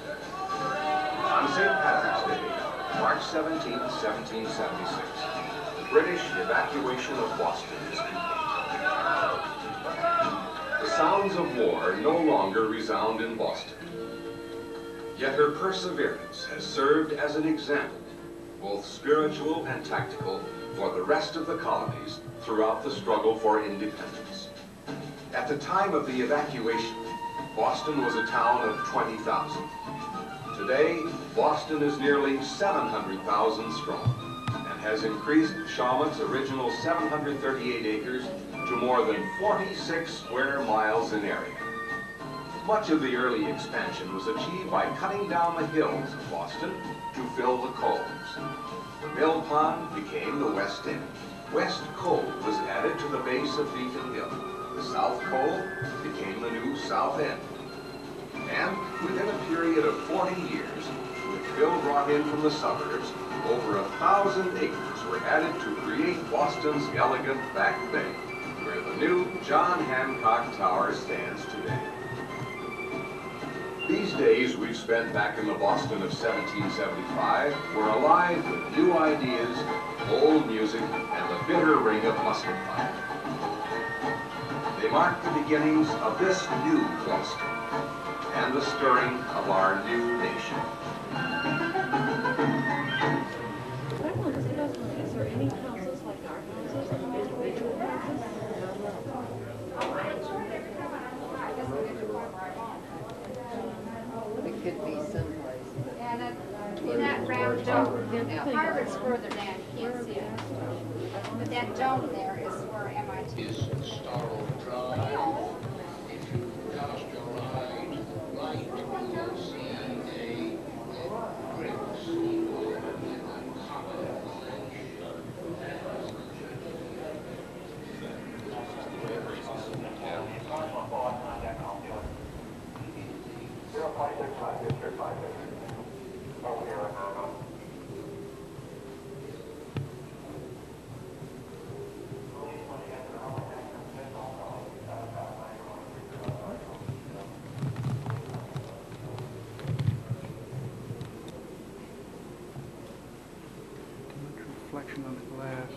On St. Patrick's Day, March 17, 1776, the British evacuation of Boston is complete. The sounds of war no longer resound in Boston. Yet her perseverance has served as an example, both spiritual and tactical, for the rest of the colonies throughout the struggle for independence. At the time of the evacuation, Boston was a town of 20,000. Today, Boston is nearly 700,000 strong and has increased Shawmut's original 738 acres to more than 46 square miles in area. Much of the early expansion was achieved by cutting down the hills of Boston to fill the coves. The Mill Pond became the West End. West Cove was added to the base of Beacon Hill. The South Cove became the new South End. And within a period of 40 years, with fill brought in from the suburbs, over 1,000 acres were added to create Boston's elegant Back Bay, where the new John Hancock Tower stands today. These days we've spent back in the Boston of 1775 were alive with new ideas, old music, and the bitter ring of musket fire. They mark the beginnings of this new Boston and the stirring of our new nation. Is there any houses like our houses, individual houses? It could be someplace. And in that round dome, Harvard's further down, you can't see it. But that dome there is where MIT is. If you cast your eye to the right, you will see a bricks Reflection on the glass.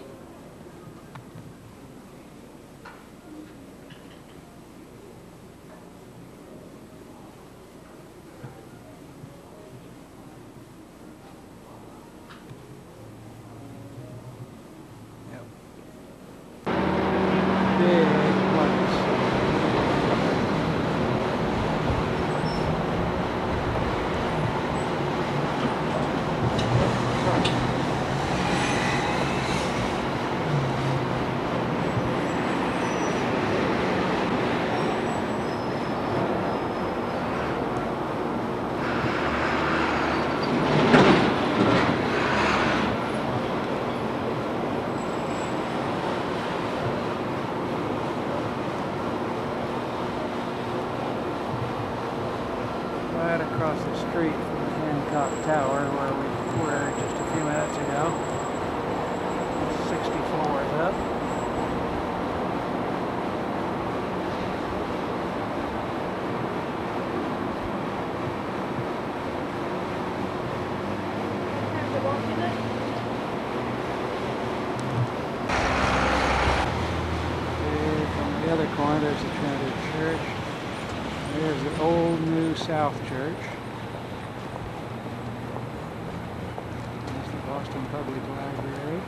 Big place. Right across the street from the Hancock Tower where we were just a few minutes ago. 60 floors up. From the other corner there's the Trinity Church. There's the old New South Church. There's the Boston Public Library.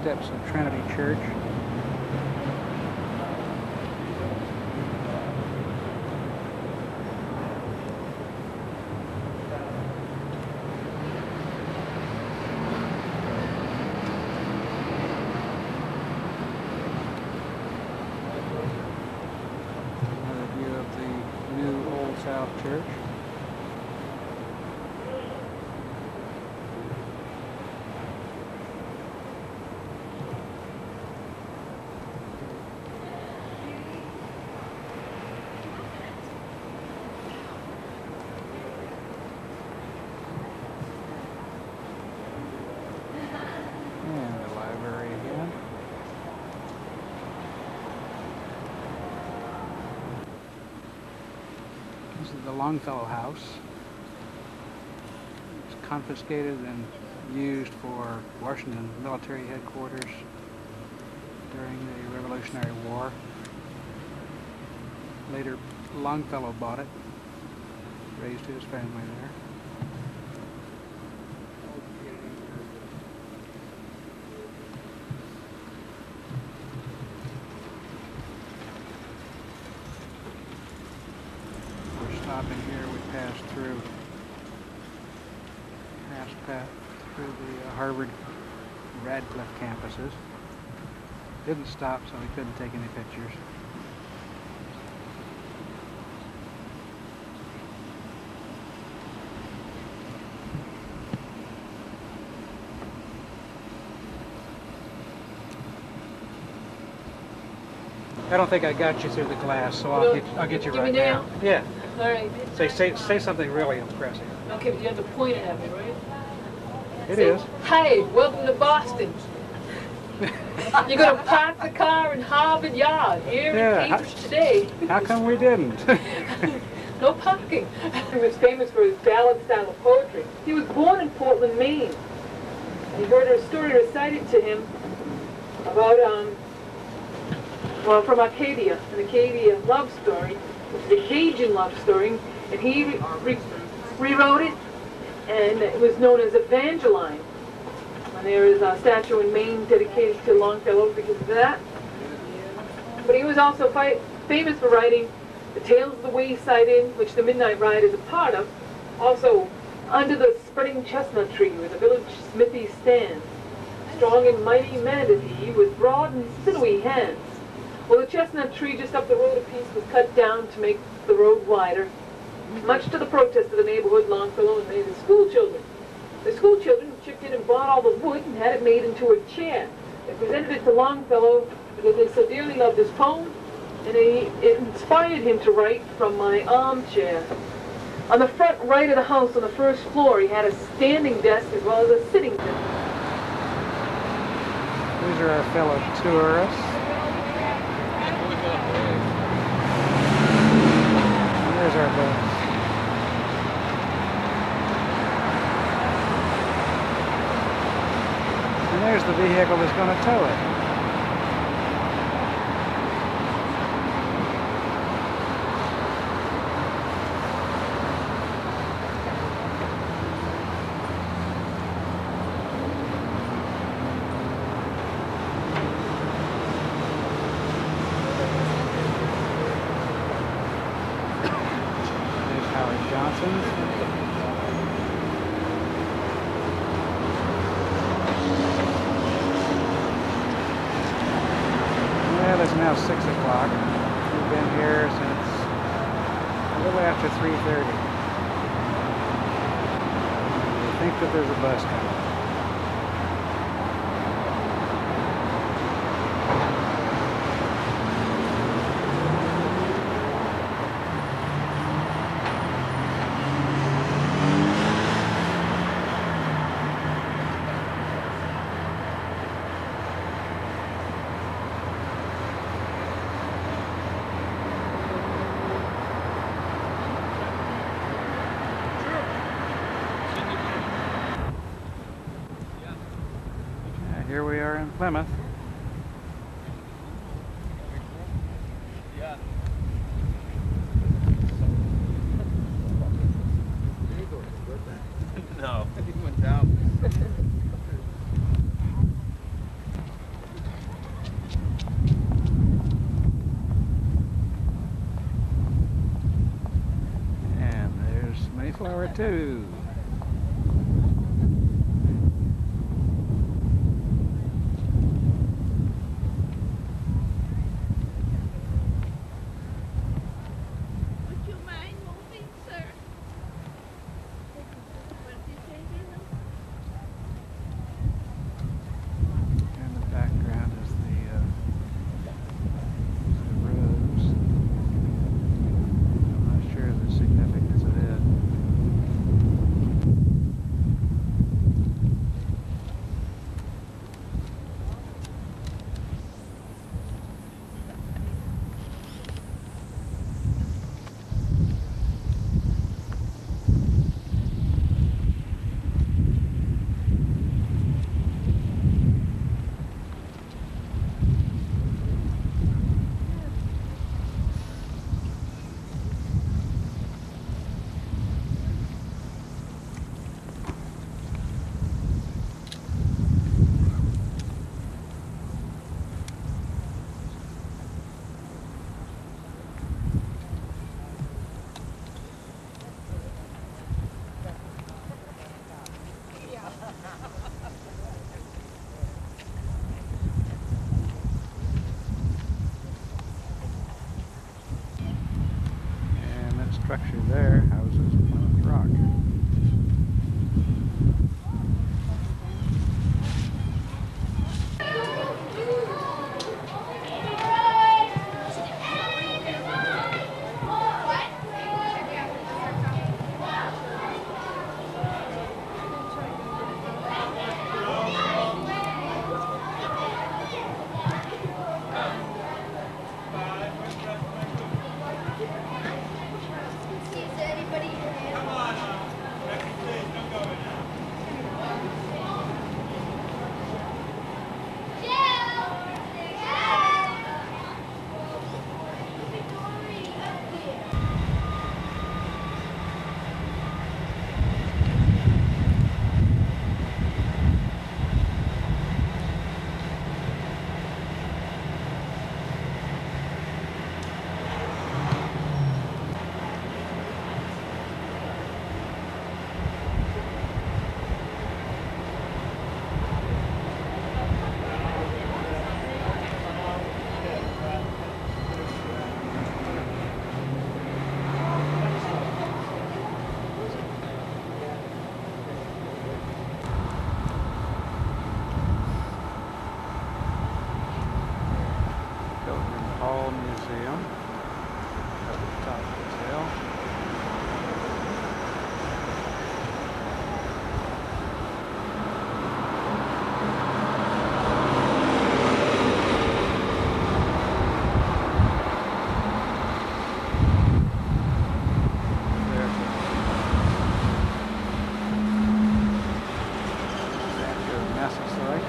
steps of Trinity Church. Another view of the new Old South Church. And the library again. This is the Longfellow House. It's confiscated and used for Washington military headquarters during the Revolutionary War. Later, Longfellow bought it, raised his family there. We're stopping here. We passed through the Harvard Radcliffe campuses. Didn't stop, so we couldn't take any pictures. I don't think I got you through the glass, so I'll get you Give right me now? Yeah. All right. Say something really impressive. Okay, but you have to point it at me, right? It Say, is. Hey, welcome to Boston. You're going to park the car in Harvard Yard here in Cambridge today. How come we didn't? No parking. He was famous for his ballad style of poetry. He was born in Portland, Maine. He heard a story recited to him about, from Arcadia, an Acadia love story. It's the Cajun love story, and he rewrote it, and it was known as Evangeline. And there is a statue in Maine dedicated to Longfellow because of that. But he was also famous for writing The Tales of the Wayside Inn, which the Midnight Ride is a part of. Also, Under the Spreading Chestnut Tree, where the village smithy stands. Strong and mighty man is he, with broad and sinewy hands. Well, the chestnut tree just up the road a piece was cut down to make the road wider. Much to the protest of the neighborhood, Longfellow and made the school children. The school children chipped in and bought all the wood and had it made into a chair. They presented it to Longfellow because they so dearly loved his poem, and it inspired him to write From My Armchair. On the front right of the house, on the first floor, he had a standing desk as well as a sitting desk. These are our fellow tourists. And there's our bus. And there's the vehicle that's going to tow it. Well, it's now 6 o'clock. We've been here since a little after 3:30. I think that there's a bus coming. Here we are in Plymouth. No, he went down. Mayflower 2. Would you mind moving, sir? What did you say, Dina? In the background is the rose. I'm not sure of the significance of it. And that structure there houses Plymouth Rock. Pilgrim Hall Museum at the top of this hill. There's the statue of Massasoit.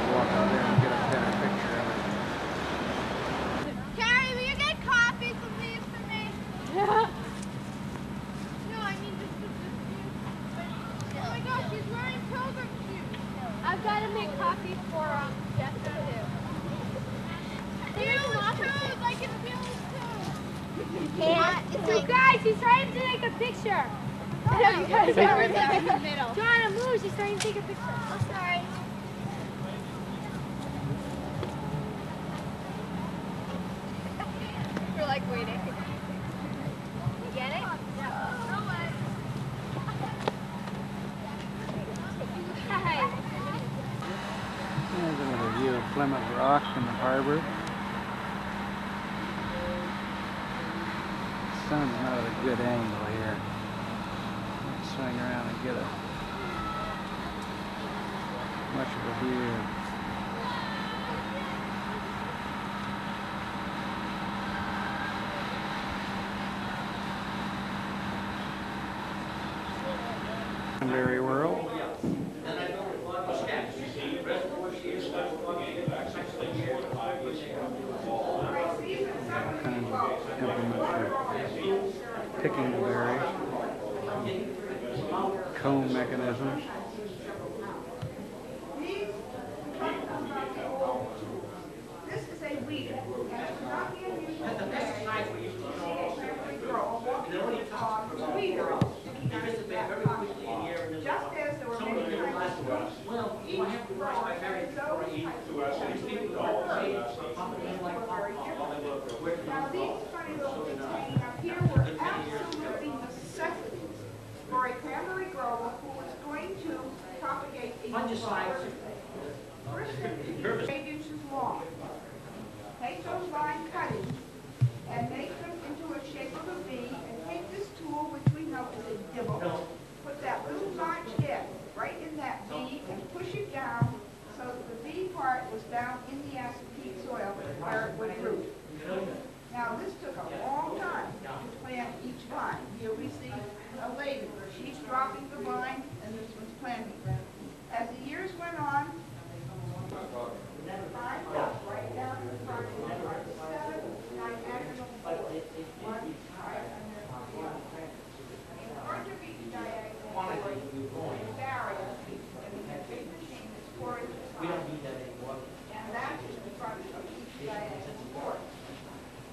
Walk out there and get a better picture of it. Carrie, will you get coffee some leaves for me? No, I mean just the shoes. Oh my gosh, she's wearing pilgrim shoes. I've got to make coffee for Jessica too. Here's shoes, I can feel his toes. You can't. You guys, she's trying to take a picture. I know you guys are in the middle. Joanna, move, she's trying to take a picture. Oh, sorry. We're like waiting. You get it? Yeah. No way. Hi. There's another view of Plymouth Rock and the harbor. The sun's not at a good angle here. Let's swing around and get much of a view. Secondary world. Kind of implements for picking the berries. Comb mechanisms. This is a weed. on the leader sticking out of that pond. Just as there were many kinds of fish, each row had its own type of fish were very different. Now these funny little things hanging up here were absolutely necessities for a cranberry grower who was going to propagate a new variety. First thing, 8 inches long. Take those line cuttings and make them into a shape of a V, and take this tool, which we know is a dibble, put that little notch in, right in that V, and push it down so that the V part was down in the acid peat soil where it would root. Now this took a long time to plant each vine. Here we see a lady. She's dropping the vine, and this one's planting. As the years went on, lined up right down in front of the 7 diagonal boards. One right under the other. In front of each diagonal board, is a barrier, and we have a big machine that's 4 inches high. And that is in front of each diagonal board.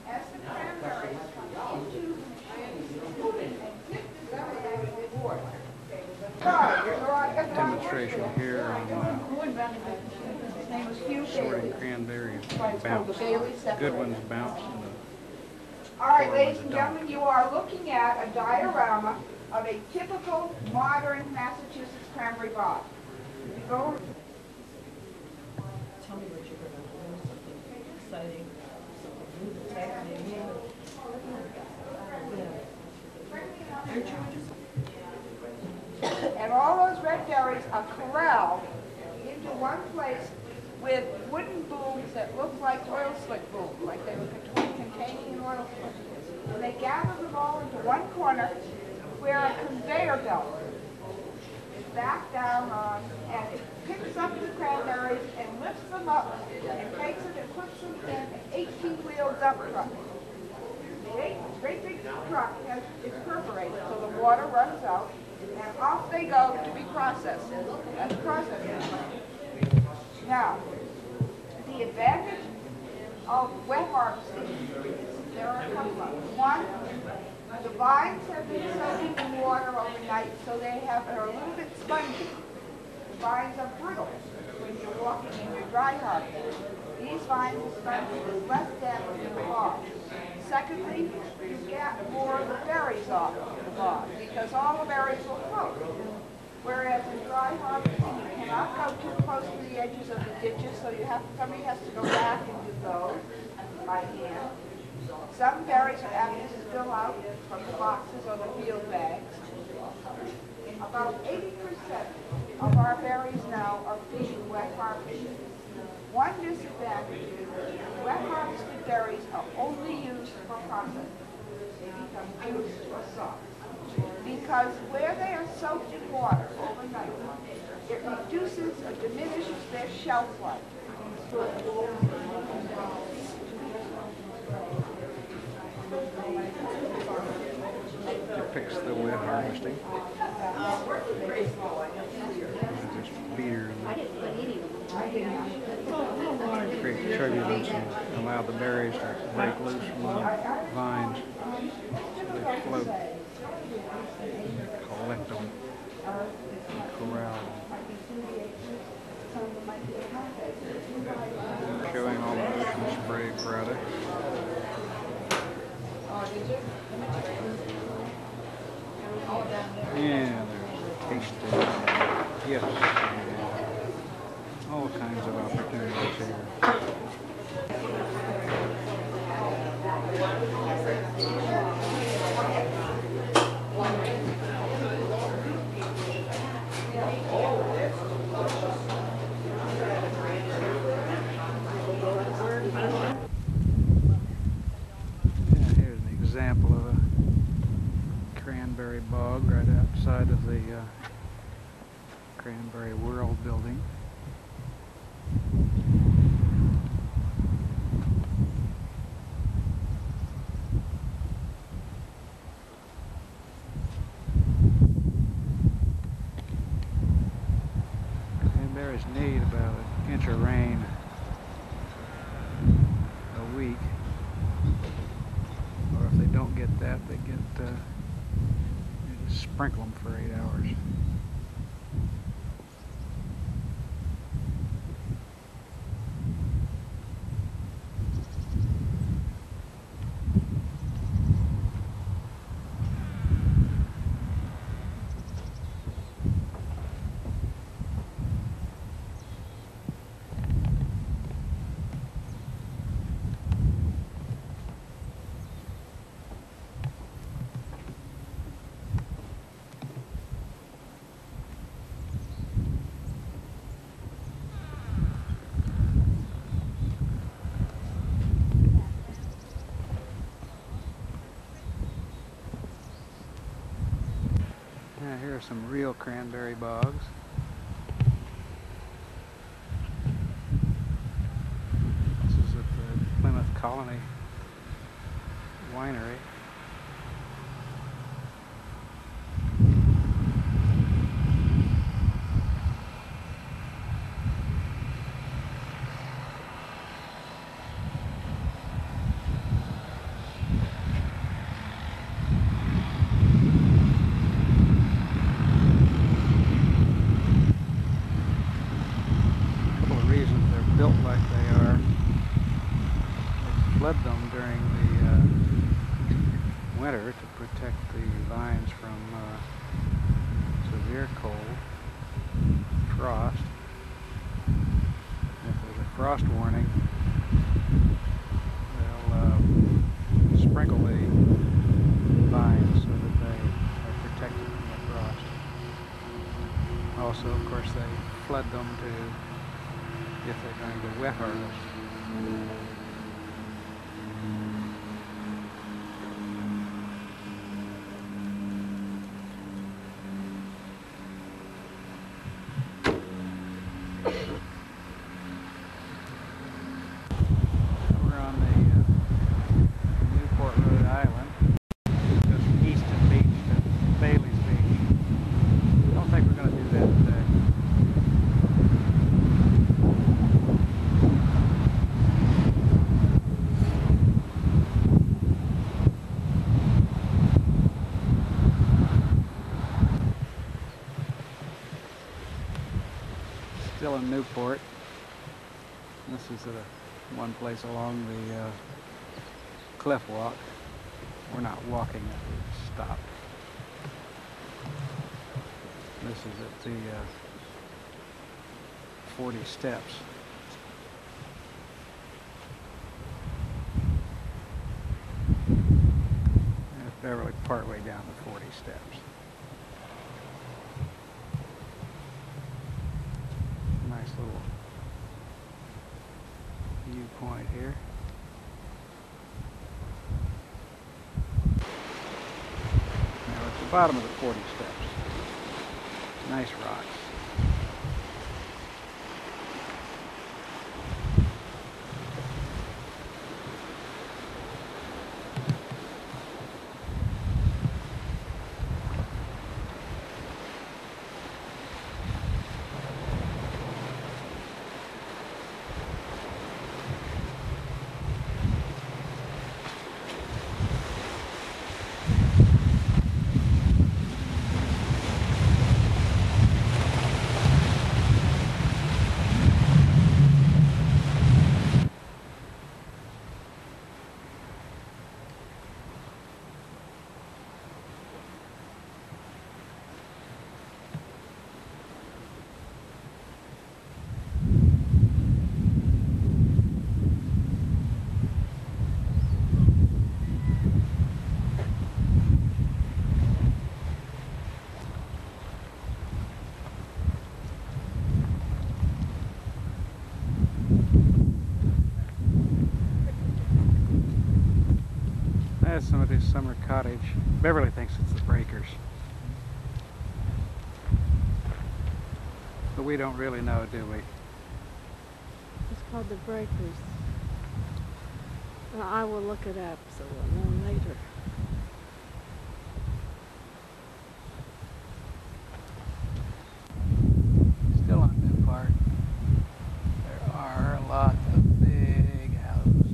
As the cranberries come into the machine and hit this diagonal board, Demonstration here on sorting cranberries. Bounce. Good ones bounce. All right, ladies and gentlemen, you are looking at a diorama of a typical modern Massachusetts cranberry bog. You go. Tell me what you're going to learn, something exciting, something new that's happening. And all those red berries are corralled into one place with wooden booms that look like oil slick booms, like they were containing an oil slick. And they gather them all into one corner where a conveyor belt is back down on, and it picks up the cranberries and lifts them up and takes them and puts them in an 18-wheel dump truck. The great big truck is perforated so the water runs out, and off they go to be processed at the processing plant. Now, the advantage of wet harvesting, there are a couple of them. One, the vines have been soaking in water overnight, so they are a little bit spongy. The vines are brittle when you're walking in your dry harvest. These vines are spongy with less damage in the bog. Secondly, you get more of the berries off the bog because all the berries will float. Whereas in dry harvesting, you cannot go too close to the edges of the ditches, so somebody has to go back and do those by hand. Some berries are apt to spill out from the boxes or the field bags. About 80% of our berries now are being wet harvested. One disadvantage is that wet harvested berries are only used for processing. They become juice or sauce. Because where they are soaked in water overnight, it reduces or diminishes their shelf life. Fix the wet harvesting. There's beer and create turbulence and allow the berries to break loose from the vines so they float. Collect them and corral them. Showing all the ocean spray products. And there's tasting gifts and all kinds of opportunities here. Here's an example of a cranberry bog right outside of the Cranberry World building. Cranberries need about an inch of rain a week, or if they don't get that, they get You just sprinkle them for 8 hours. Now here are some real cranberry bogs. This is at the Plymouth Colony Winery. Built like they are. They flood them during the winter to protect the vines from severe cold, frost. If there's a frost warning, they'll sprinkle the vines so that they are protected from the frost. Also, of course, they flood them if they're going to wet harvest. We're on the Newport, Rhode Island, just from Easton Beach to Bailey's Beach. I don't think we're going to do that today. Still in Newport. This is one place along the cliff walk. We're not walking it, we've stopped. This is at the 40 steps. It's Beverly partway down the 40 steps. Nice little viewpoint here. Now it's the bottom of the 40 steps. Nice rocks. That's somebody's summer cottage. Beverly thinks it's the Breakers, but we don't really know, do we? It's called the Breakers. I will look it up, so we'll know later. Still on Newport. There are a lot of big houses.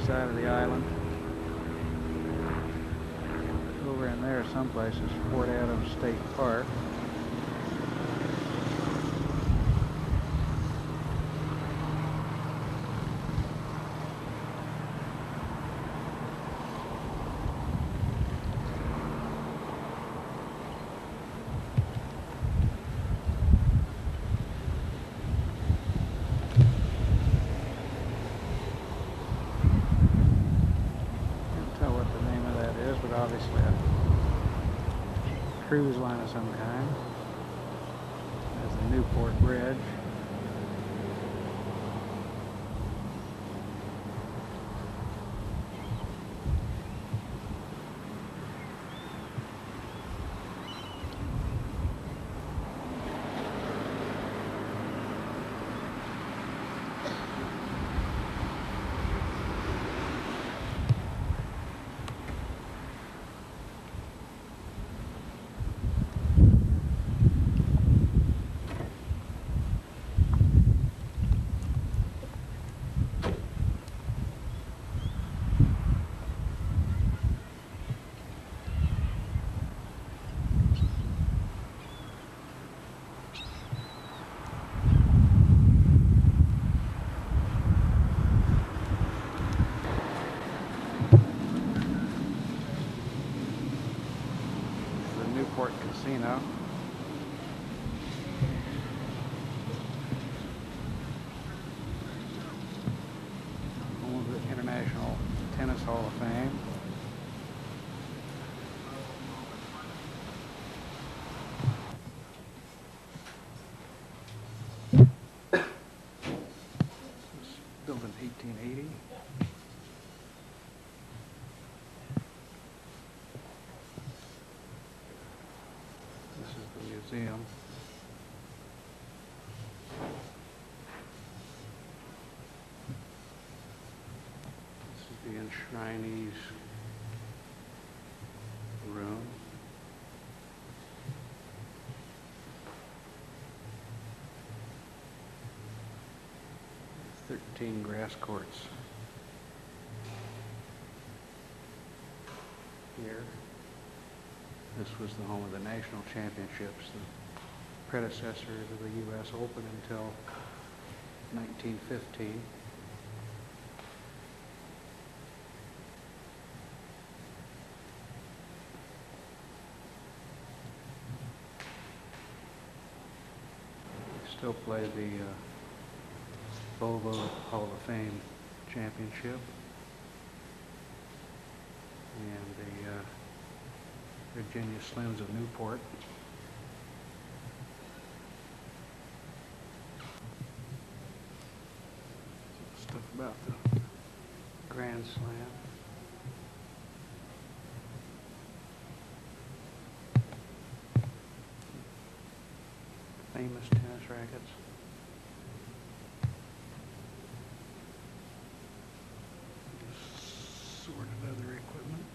side of the island. Over in there someplace is Fort Adams State Park. Obviously a cruise line of some kind. There's the Newport Bridge. Newport Casino. Home of the International Tennis Hall of Fame. This was built in 1880. Museum. This is the enshrinees room. There are 13 grass courts here. This was the home of the national championships, the predecessors of the U.S. Open until 1915. They still play the Volvo Hall of Fame championship and the Virginia Slims of Newport. Stuff about the Grand Slam. Famous tennis rackets. Assorted other equipment.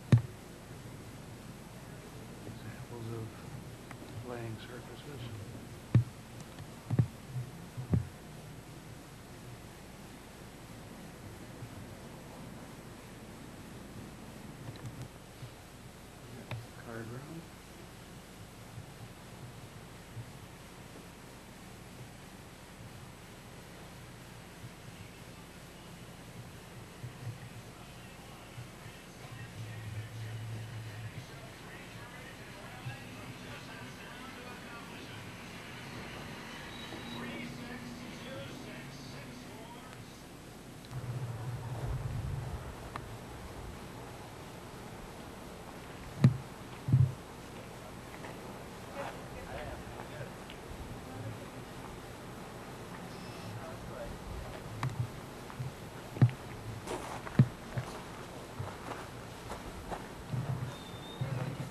Examples of playing surfaces. Card room.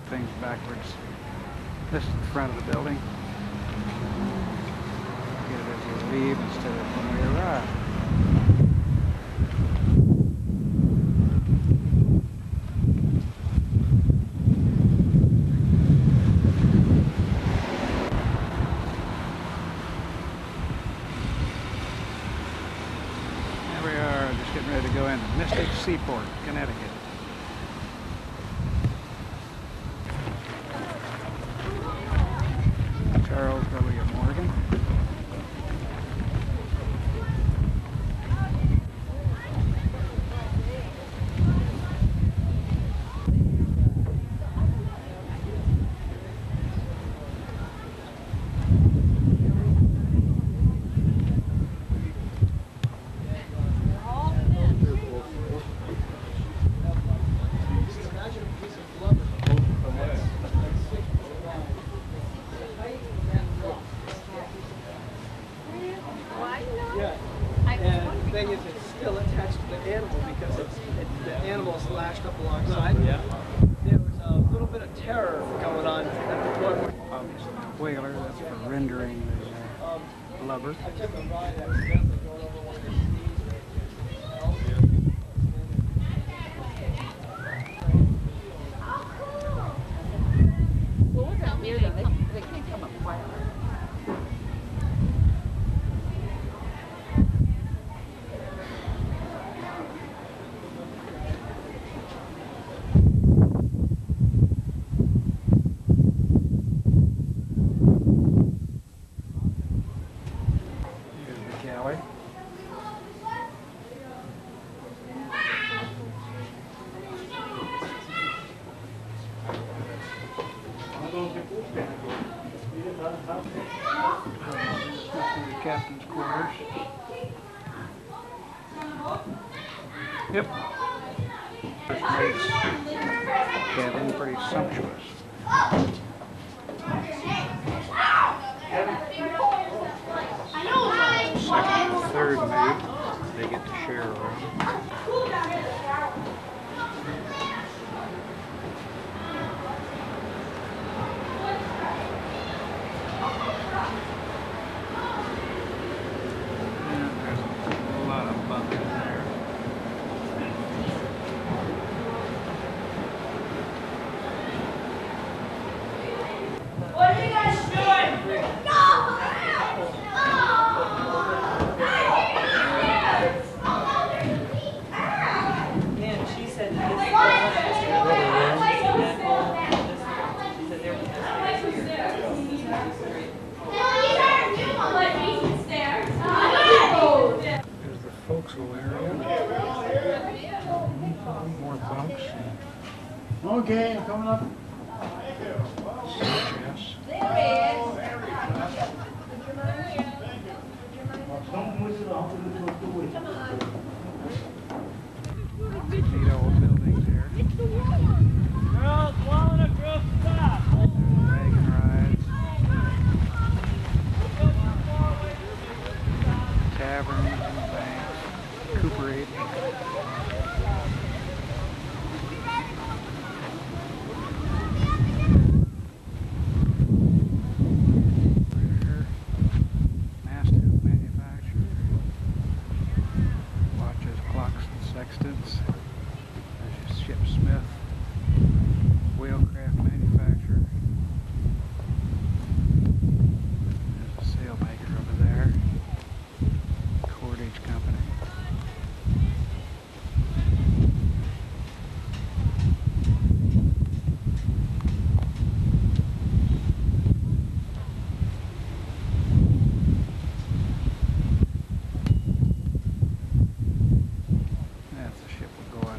Things backwards. This is the front of the building. Get it as you leave instead of when we arrive. There we are, just getting ready to go into Mystic Seaport, Connecticut. Charles W. Morgan. Whaler, that's for rendering the blubber. Well, look at here, they can't come up quietly. Captain's quarters. Yep. First mate's cabin, pretty sumptuous. Second and third mate, they get to share a room. Okay, I'm coming up. Neat old buildings here. Girls, swallowing a group, stop! Wagon rides. Taverns and banks. Cooperage. Sextants, there's your Shipsmith, Wheelcraft manufacturer, there's a sailmaker over there, Cordage Company.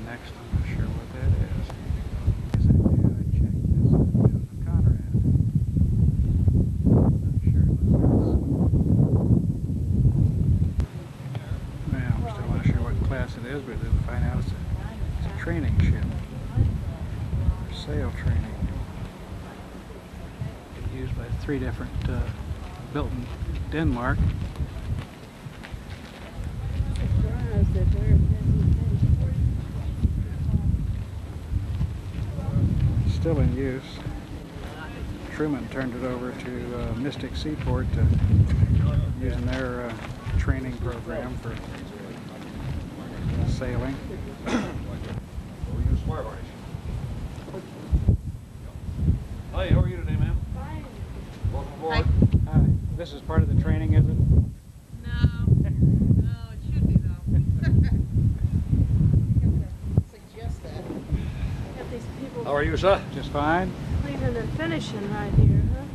Next, I'm not sure what that is. Yes, I do. I checked this. The Conrad. Not sure what well, I'm still not sure what class it is, but we'll find out it's a training ship. For sail training. Used by 3 different, built in Denmark. Still in use. Truman turned it over to Mystic Seaport to using their training program for sailing. Hi, how are you today, ma'am? Fine. Welcome aboard. Hi. This is part of the training, is it? No. No, it should be though. How are you, sir? Just fine. Cleaning and finishing right here, huh?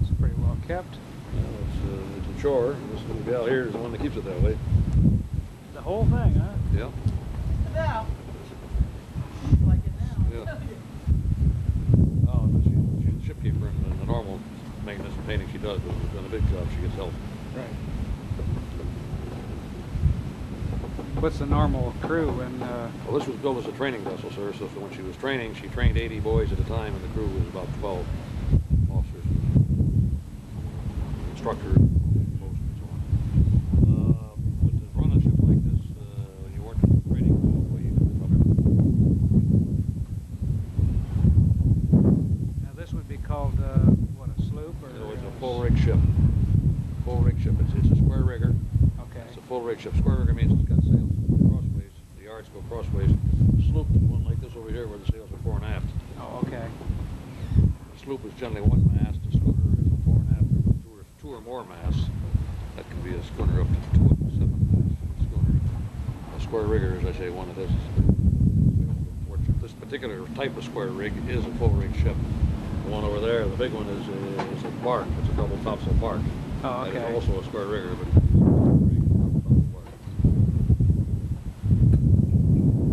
It's pretty well kept. It's a chore. This little gal here is the one that keeps it that way. The whole thing, huh? Yeah. Now. Seems like it now. Yeah. Oh, but she's the ship keeper, and the normal maintenance and painting she does, but on a big job she gets help. Right. What's the normal crew and Well, this was built as a training vessel, sir, so when she was training, she trained 80 boys at a time, and the crew was about 12 officers, instructors, most, and so on. But to run a ship like this, when you weren't in training, well, you could probably... now this would be called what, a sloop or? No, it's a full rig ship. Full rig ship. It's a square rigger. Okay. It's a full rig ship. Square rigger means it's got sails crossways. The yards go crossways. Sloop is one like this over here where the sails are fore and aft. Oh, okay. The sloop is generally one mast. The schooner is a fore and aft with two or more masts. That can be a schooner up to 2 up to 7 masts. Schooner. A square rigger, as I say, one of this. This particular type of square rig is a full rig ship. The one over there, the big one, is a bark. It's a double topsail bark. Oh, okay. That is also a square rigger, but it's a square rig, double topsail bark.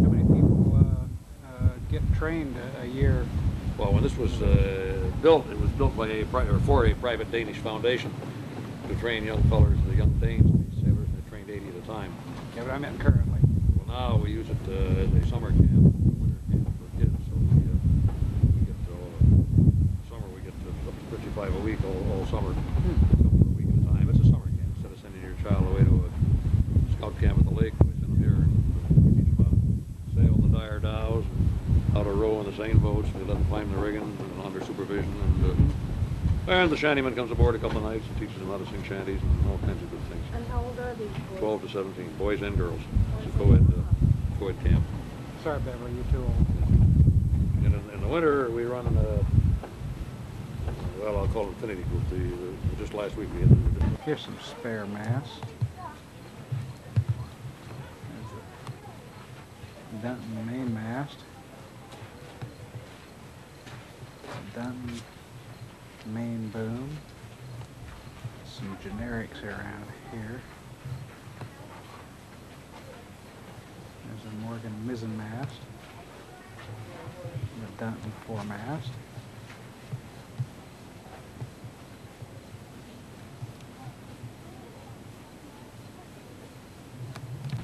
How many people get trained a year? Well, when this was built, it was built by for a private Danish foundation to train young fellers, the young Danes, these sailors, and they trained 80 at a time. Yeah, but I meant currently. Well, now we use it as a summer camp, a winter camp for kids. So we get summer, we get up to 55 a week all summer. A week at a time. It's a summer camp. Instead of sending your child away to a scout camp at the lake, we send them here and we teach them how to sail the Dyer Dows, how to row in the seine boats. We let them climb the rigging under supervision, and the shantyman comes aboard a couple of nights and teaches them how to sing shanties and all kinds of good things. And how old are these boys? 12 to 17, boys and girls. It's a co-ed camp. Sorry, Beverly, you're too old. And in the winter, we run, well, I'll call it Infinity Group. Just last week we had... Here's some spare masts. There's the Dunton main mast. Dunton main boom. Some generics around here. There's a Morgan mizzen mast. The Dunton foremast.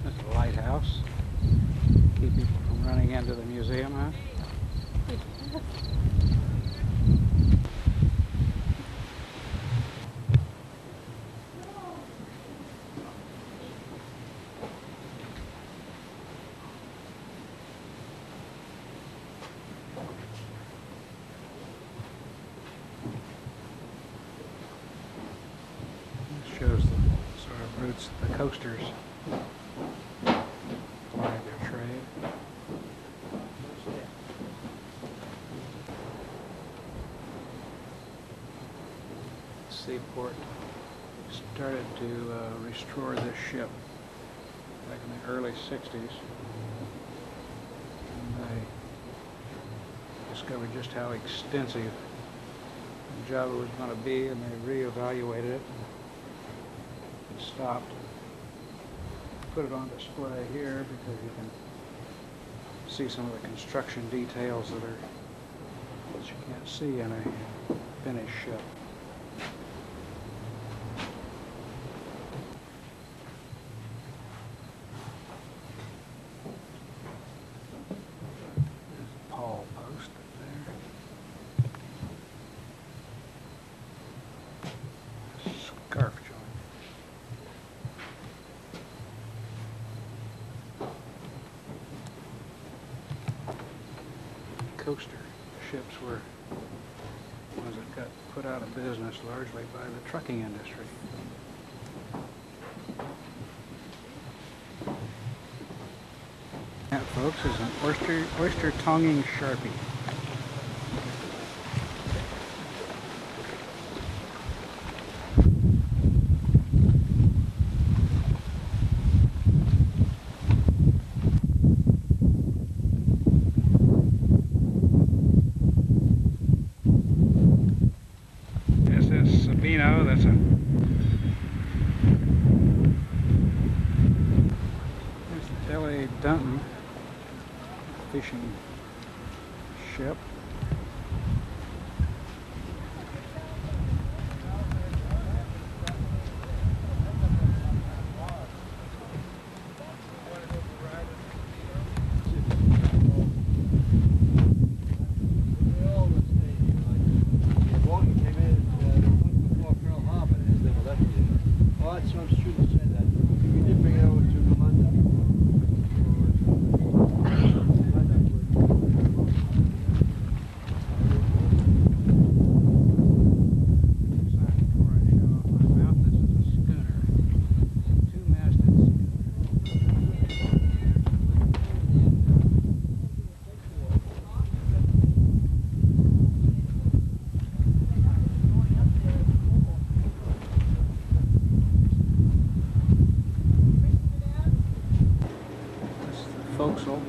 There's a lighthouse. Keep people from running into the museum, huh? Shows the sort of routes the coasters plied their trade. Seaport started to restore this ship back in the early 60s. And they discovered just how extensive the job was going to be, and they reevaluated it. Stopped. Put it on display here because you can see some of the construction details that you can't see in a finished ship. There's a pawl post up there. Scarf joint. Coaster ships were ones that got put out of business largely by the trucking industry. That, folks, is an oyster tonguing Sharpie. Dunton fishing ship. Forecastle.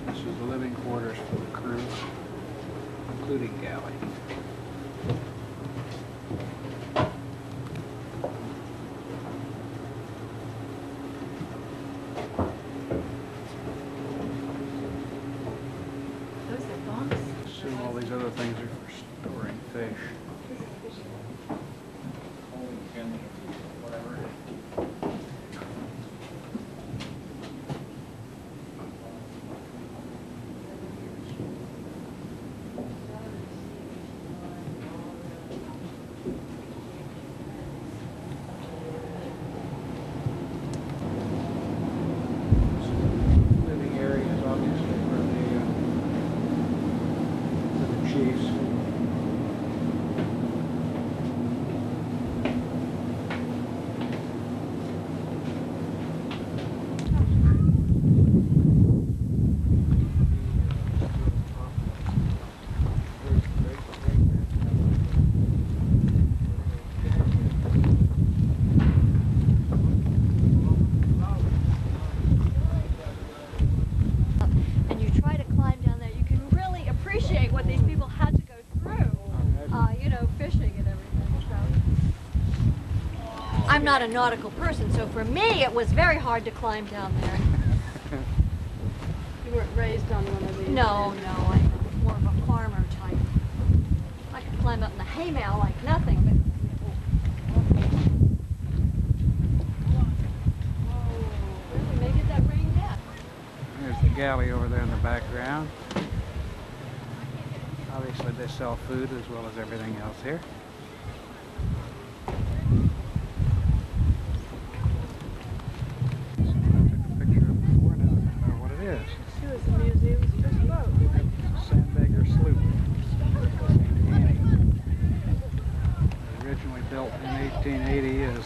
This is the living quarters for the crew, including galley. Those are bunks. Assume all these other things are for storing fish. Living areas, obviously, for the chiefs. And you try to climb down there, you can really appreciate what these people had to go through, you know, fishing and everything. So. I'm not a nautical person, so for me it was very hard to climb down there. You weren't raised on one of these? No, no, I'm more of a farmer type. I could climb up in the haymow like nothing, but maybe that rain yet. There's the galley over there in the background. Obviously they sell food as well as everything else here. I took a picture of it before, now I don't know what it is. She was a museum's first boat. Sandbagger sloop. Originally built in 1880 as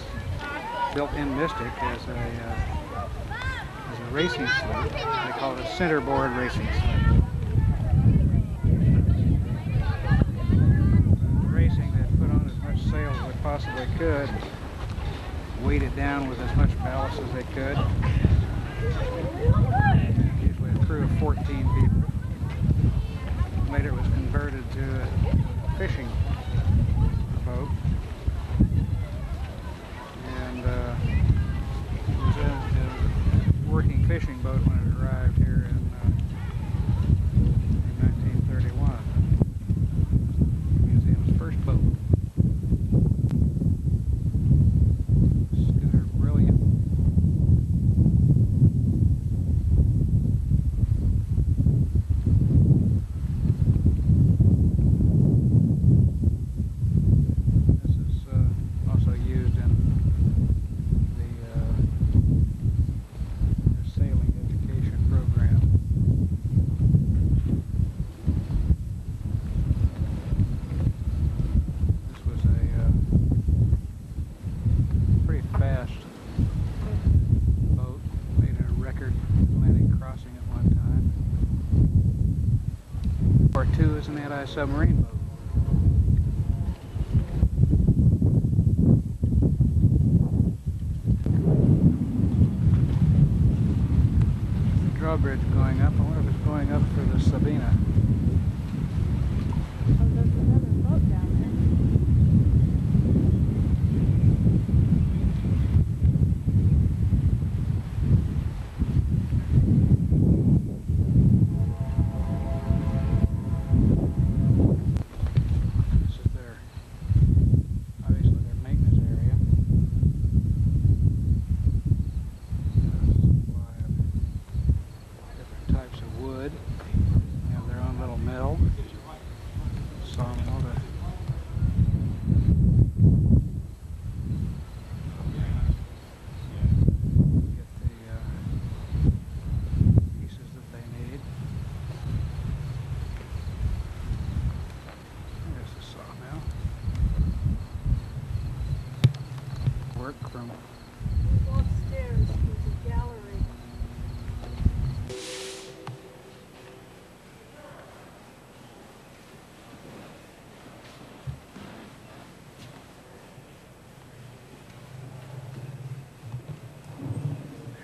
built in Mystic as a racing sloop. They call it a centerboard racing sloop. Racing, they put on as much sail as they possibly could, weight it down with as much ballast as they could. Usually a crew of 14 people. Later it was converted to a fishing boat. And it was a working fishing boat when it arrived here in 1931. The museum's first boat. Schooner Brilliant. This is also used in the sailing education program. This was a pretty fast boat, made a record Atlantic crossing at one time. War II is an anti-submarine boat. The drawbridge going up. I wonder if it's going up for the Sabina. Oh, there's another boat down there.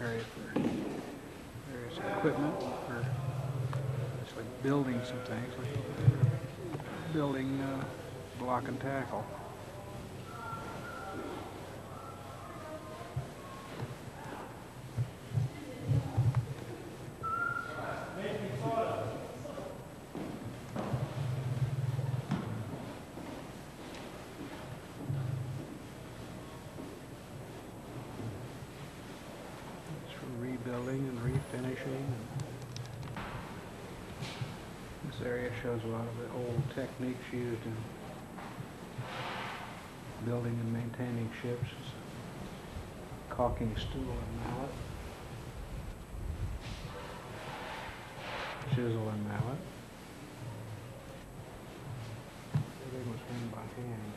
area for various equipment for actually building some things, like building block and tackle. Rebuilding and refinishing. This area shows a lot of the old techniques used in building and maintaining ships. Caulking stool and mallet. Chisel and mallet. Everything was done by hand.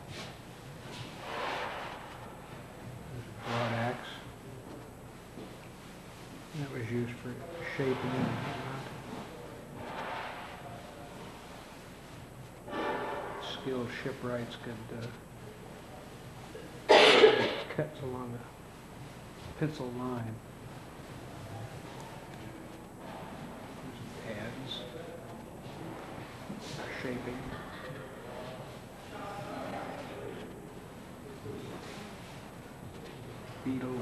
There's a broad axe. That was used for shaping and whatnot. Skilled shipwrights could cuts along a pencil line. There's pads for shaping. Beetle and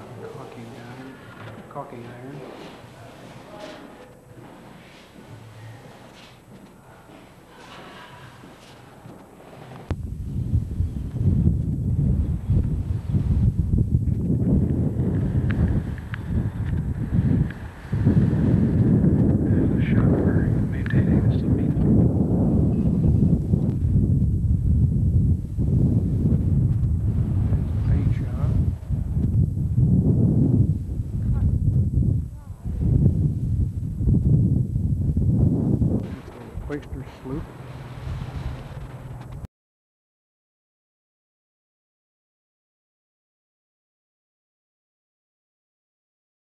caulking iron. There's a shop for maintaining the steam. Paint job. Oyster sloop.